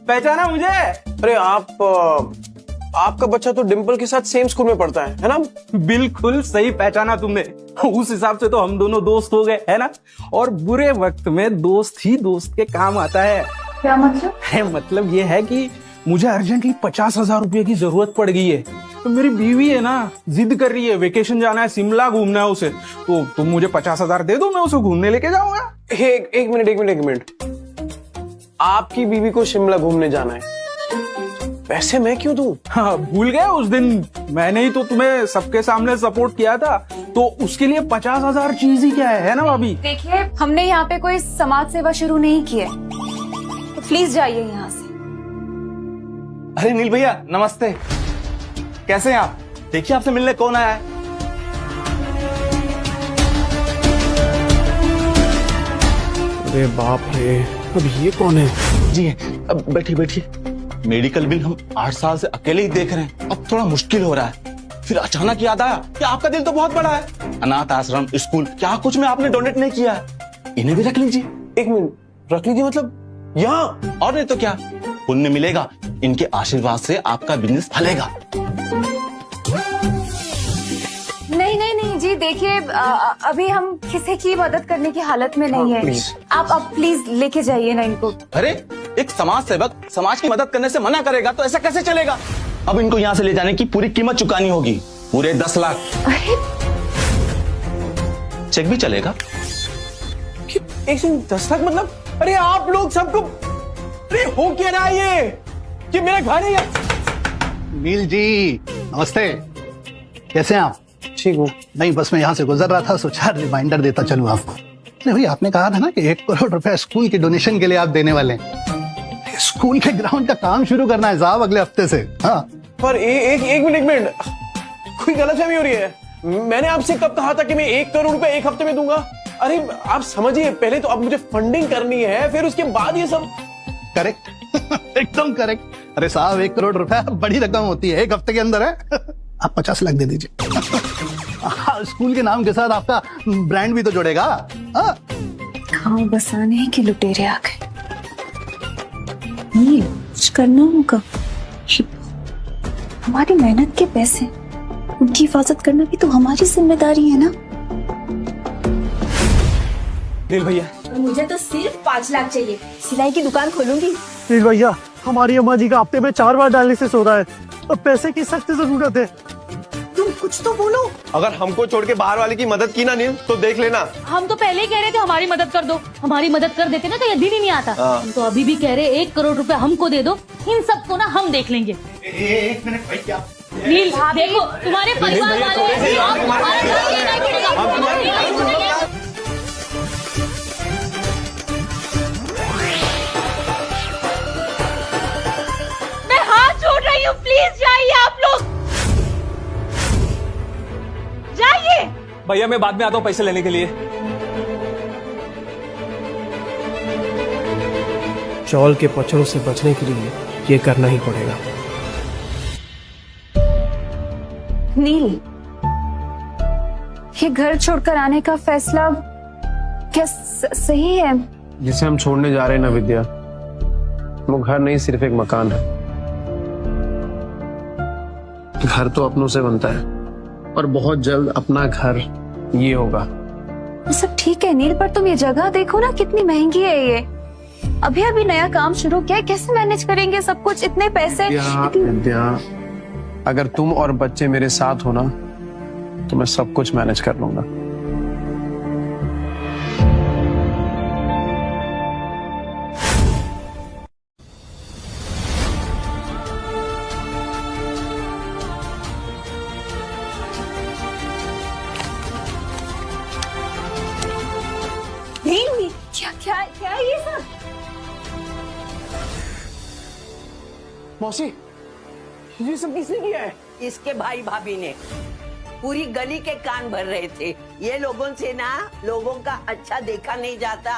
पहचाना मुझे? अरे आपका बच्चा तो डिम्पल के साथ सेम स्कूल में पढ़ता है ना? बिल्कुल सही पहचाना तुमने। उस हिसाब से तो हम दोनों दोस्त हो गए, है ना? और बुरे वक्त में दोस्त ही दोस्त के काम आता है। क्या मतलब? मतलब ये है कि मुझे अर्जेंटली 50,000 रुपए की जरूरत पड़ गई है, तो मेरी बीवी है ना, जिद कर रही है, वेकेशन जाना है, शिमला घूमना है उसे, तो तुम मुझे 50,000 दे दो, मैं उसे घूमने लेके जाऊंगा। एक मिनट। आपकी बीवी को शिमला घूमने जाना है, पैसे मैं क्यों दूं? हाँ, भूल गए उस दिन मैंने ही तो तुम्हें सबके सामने सपोर्ट किया था, तो उसके लिए 50,000 चीज ही क्या है ना भाभी? देखिए, हमने यहाँ पे कोई समाज सेवा शुरू नहीं की है, तो प्लीज जाइए यहाँ से। अरे नील भैया, नमस्ते। कैसे हैं आप? देखिए आपसे मिलने कौन आया है। अरे बाप रे, अब ये कौन है? जी अब बैठिए। मेडिकल बिल हम 8 साल से अकेले ही देख रहे हैं, अब थोड़ा मुश्किल हो रहा है। फिर अचानक याद आया कि आपका दिल तो बहुत बड़ा है, अनाथ आश्रम, स्कूल, क्या कुछ में आपने डोनेट नहीं किया है, इन्हें भी रख लीजिए। 1 मिनट, रख लीजिए मतलब यहाँ? और नहीं तो क्या, पुण्य मिलेगा, इनके आशीर्वाद से आपका बिजनेस फलेगा। नहीं जी, देखिए अभी हम किसी की मदद करने की हालत में नहीं है। आप प्लीज लेके जाइए ना इनको। अरे एक समाज सेवक समाज की मदद करने से मना करेगा तो ऐसा कैसे चलेगा? अब इनको यहाँ से ले जाने की पूरी कीमत चुकानी होगी, पूरे 10 लाख। चेक भी चलेगा? 10 लाख मतलब? अरे आप लोग सबको, अरे हो क्या रहा है ये मेरा घर है यार। नील जी नमस्ते, कैसे हैं आप? ठीक हूँ। नहीं, बस मैं यहाँ से गुजर रहा था, सोचा रिमाइंडर देता चलूं आपको। नहीं भाई, आपने कहा था ना कि 1 करोड़ रुपए स्कूल के डोनेशन के लिए आप देने वाले हैं। स्कूल के ग्राउंड का काम शुरू करना है साहब अगले हफ्ते से। हाँ, पर एक मिनट, कोई गलतफहमी हो रही है। मैंने आपसे कब कहा था कि मैं 1 करोड़ रुपए 1 हफ्ते में दूंगा? अरे आप समझिए, पहले तो अब मुझे फंडिंग करनी है, फिर उसके बाद ये सब। करेक्ट एकदम करेक्ट। अरे साहब, 1 करोड़ रुपए बड़ी रकम होती है, 1 हफ्ते के अंदर है। आप 50 लाख दे दीजिए। स्कूल के नाम के साथ आपका ब्रांड भी तो जुड़ेगा। खाओ बसाने के लुटेरे आ गए। नील, कुछ करना होगा। हमारी मेहनत के पैसे, उनकी हिफाजत करना भी तो हमारी जिम्मेदारी है ना। नील भैया, मुझे तो सिर्फ 5 लाख चाहिए, सिलाई की दुकान खोलूंगी। नील भैया, हमारी अम्मा जी का हफ्ते में 4 बार डायलिसिस हो रहा है, और पैसे की सख्त जरूरत है। तुम कुछ तो बोलो। अगर हमको छोड़ के बाहर वाले की मदद की ना नील, तो देख लेना। हम तो पहले ही कह रहे थे हमारी मदद कर दो, हमारी मदद कर देते ना तो ये दिन ही नहीं आता। हम तो अभी भी कह रहे 1 करोड़ रुपए हमको दे दो, इन सबको ना हम देख लेंगे। 1 मिनट भाई, क्या नील देखो, तुम्हारे परिवार वाले मैं हाथ जोड़ रही हूँ, प्लीज जाइए आप लोग, जाइए। भैया मैं बाद में आता हूँ पैसे लेने के लिए। चौल के पचड़ों से बचने के लिए ये करना ही पड़ेगा। नील, ये घर छोड़कर आने का फैसला क्या सही है? जिसे हम छोड़ने जा रहे हैं ना विद्या, वो घर नहीं सिर्फ एक मकान है। घर तो अपनों से बनता है और बहुत जल्द अपना घर ये होगा। सब ठीक है नील, पर तुम ये जगह देखो ना, कितनी महंगी है ये। अभी अभी नया काम शुरू किया है, कैसे मैनेज करेंगे सब कुछ? इतने पैसे। विद्या, अगर तुम और बच्चे मेरे साथ हो ना तो मैं सब कुछ मैनेज कर लूंगा। नील, क्या क्या क्या है ये सब? मौसी, ये सब किसने किया है? इसके भाई भाभी ने। पूरी गली के कान भर रहे थे। ये लोगों से ना लोगों का अच्छा देखा नहीं जाता।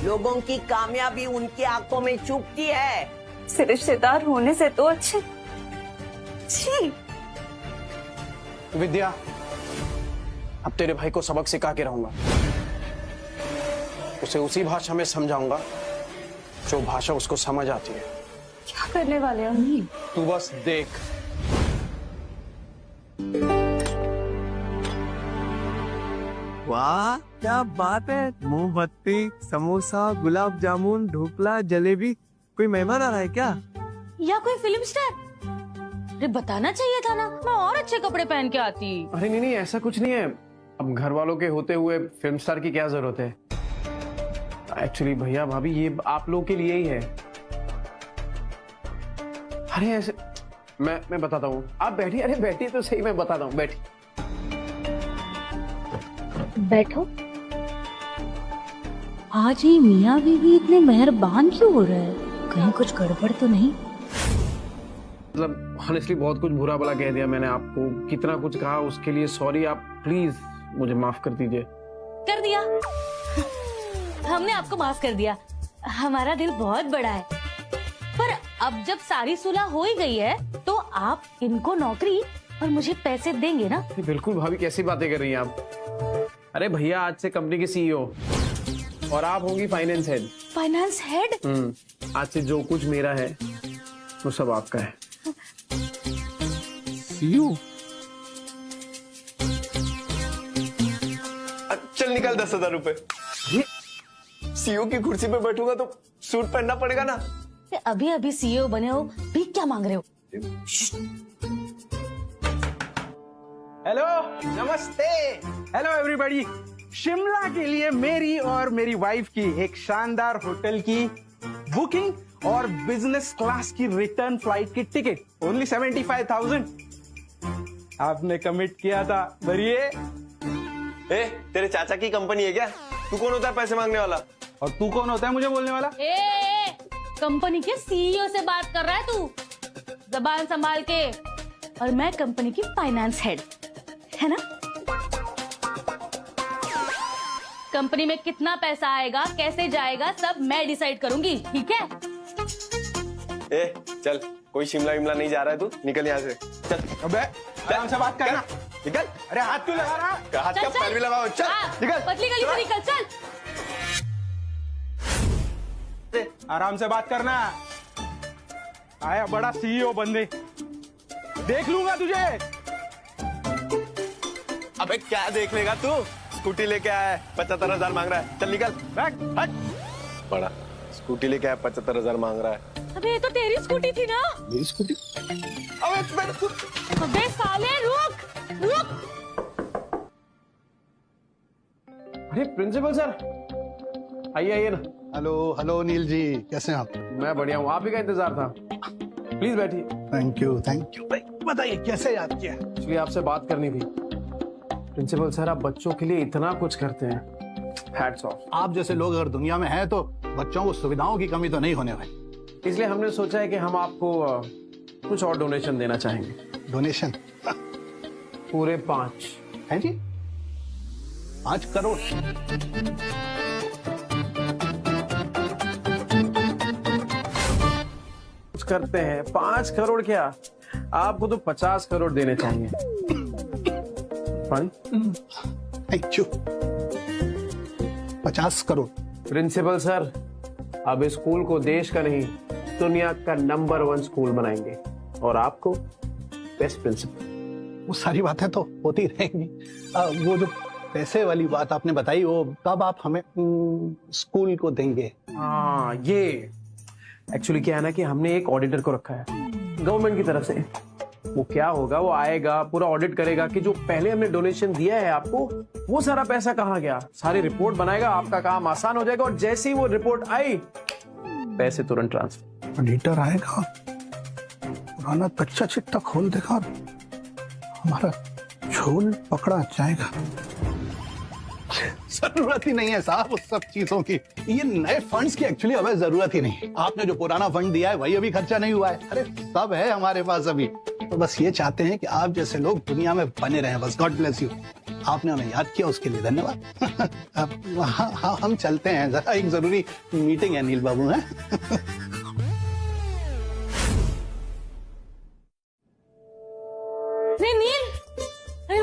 लोगों की कामयाबी उनकी आंखों में चुभती है। से रिश्तेदार होने से तो अच्छे। छी। विद्या, अब तेरे भाई को सबक सिखा के रहूंगा। उसे उसी भाषा में समझाऊंगा जो भाषा उसको समझ आती है। क्या करने वाले हो नील? तू बस देख। वाह, क्या बात है। मोमबत्ती, समोसा, गुलाब जामुन, ढोकला, जलेबी। कोई मेहमान आ रहा है क्या? या कोई फिल्म स्टार? अरे बताना चाहिए था ना, मैं और अच्छे कपड़े पहन के आती। अरे नहीं नहीं, ऐसा कुछ नहीं है। अब घर वालों के होते हुए फिल्म स्टार की क्या जरूरत है? एक्चुअली भैया भाभी, ये आप लोगों के लिए ही है। अरे ऐसे मैं बताता हूँ, आप बैठिए। अरे बैठिए तो सही, मैं बताता हूँ, बैठिए। बैठो। आज ये मियाँ बीवी इतने मेहरबान क्यों हो रहे हैं? कहीं कुछ गड़बड़ तो नहीं? मतलब ऑनेस्टली बहुत कुछ बुरा भला कह दिया मैंने आपको, कितना कुछ कहा, उसके लिए सॉरी। आप प्लीज मुझे माफ कर दीजिए। कर दिया। हमने आपको माफ कर दिया। हमारा दिल बहुत बड़ा है। पर अब जब सारी सुलह हो ही गई है तो आप इनको नौकरी और मुझे पैसे देंगे ना? बिल्कुल भाभी, कैसी बातें कर रही हैं आप? अरे भैया, आज से कंपनी के सीईओ और आप होंगी फाइनेंस हेड। Finance head? आज से जो कुछ मेरा है वो सब आपका है। सीईओ? चल निकल 10,000 रुपए। सीईओ की कुर्सी पे बैठूंगा तो सूट पहनना पड़ेगा ना। अभी अभी सीईओ बने हो, भी क्या मांग रहे हो? हेलो, नमस्ते। Hello everybody. शिमला के लिए मेरी और मेरी वाइफ की एक शानदार होटल की बुकिंग और बिजनेस क्लास की रिटर्न फ्लाइट की टिकट ओनली 75,000 आपने कमिट किया था। भरिए। ए, तेरे चाचा की कंपनी है क्या? तू कौन होता है पैसे मांगने वाला? और तू कौन होता है मुझे बोलने वाला? कंपनी के सीईओ से बात कर रहा है तू? जबान संभाल के। और मैं कंपनी की फाइनेंस हेड, है ना? कंपनी में कितना पैसा आएगा, कैसे जाएगा, सब मैं डिसाइड करूंगी, ठीक है? ए, चल, कोई शिमला विमला नहीं जा रहा है तू, निकल यहाँ से। चल। अबे आराम से बात करना। निकल। अरे हाथ क्यों लगा रहा? हाथ का पैर भी लगाओ। चल निकल। पतली गली से निकल, चल। आराम से बात करना। आया बड़ा सीईओ बंदे, देख लूंगा तुझे। अबे क्या देख लेगा तू? स्कूटी लेके आया है, 75,000 मांग रहा है। चल निकल। बैठ। हट। बड़ा स्कूटी लेके आया, 75,000 मांग रहा है। अबे ये तो तेरी स्कूटी थी ना? मेरी स्कूटी? अबे साले रुक रुक। अरे प्रिंसिपल सर, आइए आइए ना। हेलो हेलो नील जी, कैसे हैं आप? मैं बढ़िया हूँ, आप ही का इंतजार था। प्लीज बैठिए। थैंक यू भाई। बताइए कैसे याद किया? एक्चुअली आपसे बात करनी थी। प्रिंसिपल सर, आप बच्चों के लिए इतना कुछ करते हैं, हैट्स ऑफ। आप जैसे लोग अगर दुनिया में हैं तो बच्चों को सुविधाओं की कमी तो नहीं होने वाली। इसलिए हमने सोचा है कि हम आपको कुछ और डोनेशन देना चाहेंगे। डोनेशन? पूरे 5 है जी? 5 करोड़? कुछ करते हैं। 5 करोड़ क्या, आपको तो 50 करोड़ देने चाहिए। Thank you. 50 crore. Principal sir, अब इस स्कूल को देश का नहीं दुनिया का नंबर 1 स्कूल बनाएंगे और आपको बेस्ट प्रिंसिपल। वो सारी बातें तो होती रहेंगी। वो जो पैसे वाली बात आपने बताई, वो कब आप हमें स्कूल को देंगे? हाँ, ये एक्चुअली क्या है ना कि हमने एक ऑडिटर को रखा है गवर्नमेंट की तरफ से। वो क्या होगा, वो आएगा, पूरा ऑडिट करेगा कि जो पहले हमने डोनेशन दिया है आपको, वो सारा पैसा कहाँ गया, सारी रिपोर्ट बनाएगा, आपका काम आसान हो जाएगा। और जैसे ही वो रिपोर्ट आई, पैसे तुरंत ट्रांसफर। ऑडिटर आएगा, पुराना कच्चा चिट्ठा खोल देगा और हमारा झोल पकड़ा जाएगा। जरूरत ही नहीं है साहब उस सब चीजों की। ये नए फंड्स की एक्चुअली हमें जरूरत ही नहीं। आपने जो पुराना फंड दिया है वही अभी खर्चा नहीं हुआ है। अरे सब है हमारे पास अभी। तो बस ये चाहते हैं कि आप जैसे लोग दुनिया में बने रहें। बस गॉड ब्लेस यू। आपने हमें याद किया, उसके लिए धन्यवाद। अब हाँ, हम चलते हैं, जरा एक जरूरी मीटिंग है नील बाबू है। नहीं नील, अरे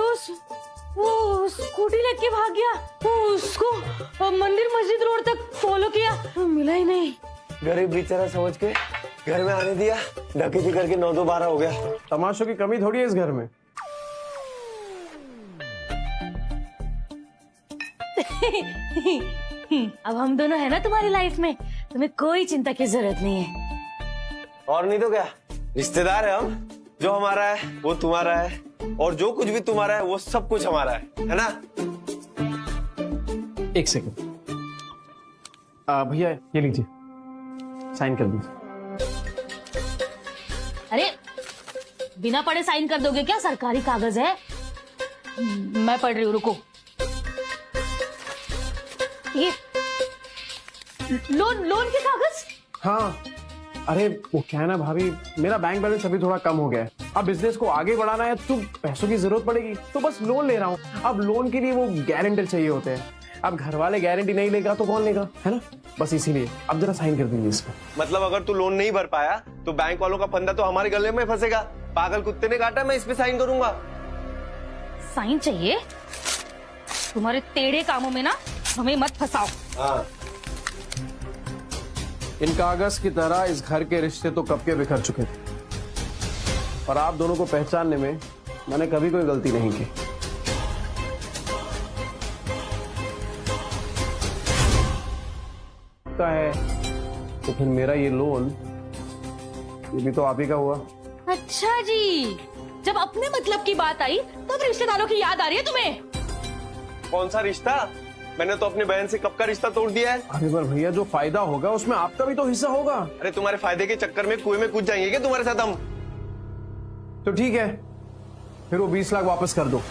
वो स्कूटी लेके भाग गया। वो उसको मंदिर मस्जिद रोड तक फॉलो किया, मिला ही नहीं। गरीब बेचारा समझ के घर में आने दिया, डकैती करके 9-2-12 हो गया। तमाशों की कमी थोड़ी है इस घर में। अब हम दोनों है ना तुम्हारी लाइफ में, तुम्हें कोई चिंता की जरूरत नहीं है। और नहीं तो क्या, रिश्तेदार है हम। जो हमारा है वो तुम्हारा है, और जो कुछ भी तुम्हारा है वो सब कुछ हमारा है ना? एक सेकंड भैया, ये लीजिए, साइन कर दीजिए। अरे बिना पढ़े साइन कर दोगे क्या? सरकारी कागज है। मैं पढ़ रही हूँ, रुको। ये लोन के कागज? हाँ, अरे वो क्या है ना भाभी, मेरा बैंक बैलेंस अभी थोड़ा कम हो गया है। अब बिजनेस को आगे बढ़ाना है तो पैसों की जरूरत पड़ेगी, तो बस लोन ले रहा हूँ। अब लोन के लिए वो गारंटर चाहिए होते हैं। अब घर वाले गारंटी नहीं लेगा तो कौन लेगा, है ना? बस इसीलिए अब जरा साइन कर दीजिए इसको। मतलब अगर तू लोन नहीं भर पाया तो बैंक वालों का फंदा तो हमारे गले में फंसेगा। पागल कुत्ते ने काटा, मैं इस पे साइन करूंगा। साइन चाहिए? तुम्हारे टेढ़े कामों में ना हमें मत फंसाओ। हाँ। इन कागज की तरह इस घर के रिश्ते तो कब के बिखर चुके थे, पर आप दोनों को पहचानने में मैंने कभी कोई गलती नहीं की। है तो फिर मेरा ये लोन, ये भी तो आप ही का हुआ। अच्छा जी, जब अपने मतलब की बात आई तब रिश्तेदारों की याद आ रही है तुम्हें? कौन सा रिश्ता? मैंने तो अपनी बहन से कब का रिश्ता तोड़ दिया है। अरे पर भैया, जो फायदा होगा उसमें आपका भी तो हिस्सा होगा। अरे तुम्हारे फायदे के चक्कर में कुएं में कूद जाएंगे क्या तुम्हारे साथ हम? तो ठीक है, फिर वो 20 लाख वापस कर दो।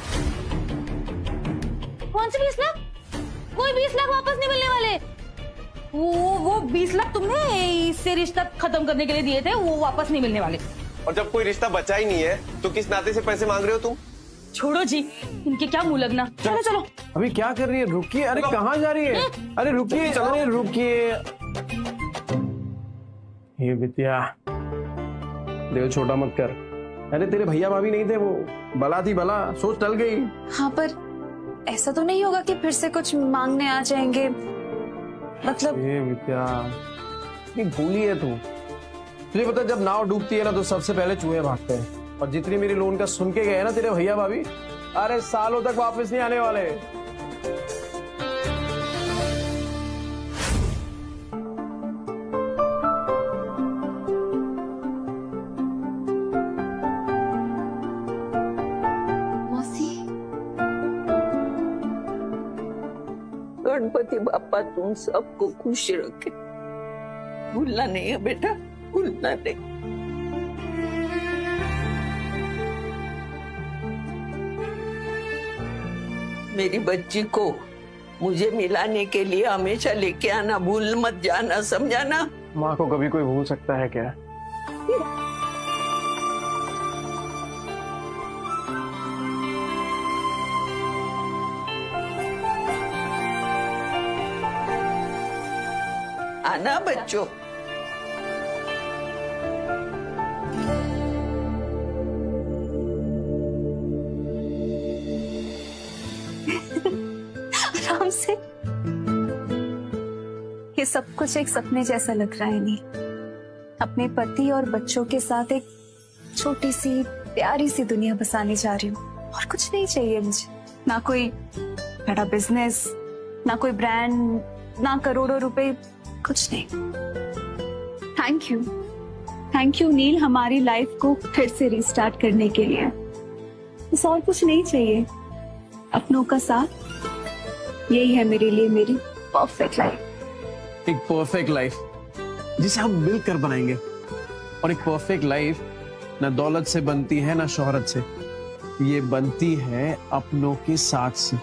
कौन से 20 लाख? कोई 20 लाख वापस नहीं मिलने वाले। वो 20 लाख तुमने इससे रिश्ता खत्म करने के लिए दिए थे, वो वापस नहीं मिलने वाले। और जब कोई रिश्ता बचा ही नहीं है तो किस नाते से पैसे मांग रहे हो तुम? छोड़ो जी, इनके क्या मुंह लगना। चलो चलो। अभी क्या कर रही है? रुकिए। अरे कहाँ जा रही है? अरे रुकिए, अरे रुकिए। ये विद्या, दिल छोटा मत कर। अरे तेरे भैया भाभी नहीं थे, वो बला थी बला, सोच टल गई। हाँ, पर ऐसा तो नहीं होगा कि फिर से कुछ मांगने आ जाएंगे? मतलब ये विद्या, भूली है तू। तुझे पता, जब नाव डूबती है ना तो सबसे पहले चूहे भागते हैं। और जितनी मेरी लोन का सुन के गए ना तेरे भैया भाभी, अरे सालों तक वापस नहीं आने वाले। मौसी, गणपति बापा तुम सबको खुश रखे। भूलना नहीं है बेटा, भूलना नहीं। मेरी बच्ची को मुझे मिलाने के लिए हमेशा लेके आना, भूल मत जाना, समझा ना? माँ को कभी कोई भूल सकता है क्या? आना बच्चों। आराम से। ये सब कुछ एक सपने जैसा लग रहा है। नहीं, अपने पति और बच्चों के साथ एक छोटी सी प्यारी सी दुनिया बसाने जा रही हूँ, और कुछ नहीं चाहिए मुझे। ना कोई बड़ा बिजनेस, ना कोई ब्रांड, ना करोड़ों रुपए, कुछ नहीं। थैंक यू नील, हमारी लाइफ को फिर से रिस्टार्ट करने के लिए। बस और कुछ नहीं चाहिए, अपनों का साथ। यही है मेरे लिए मेरी परफेक्ट लाइफ। एक परफेक्ट लाइफ जिसे हम मिलकर बनाएंगे। और एक परफेक्ट लाइफ ना दौलत से बनती है, ना शोहरत से, ये बनती है अपनों के साथ से।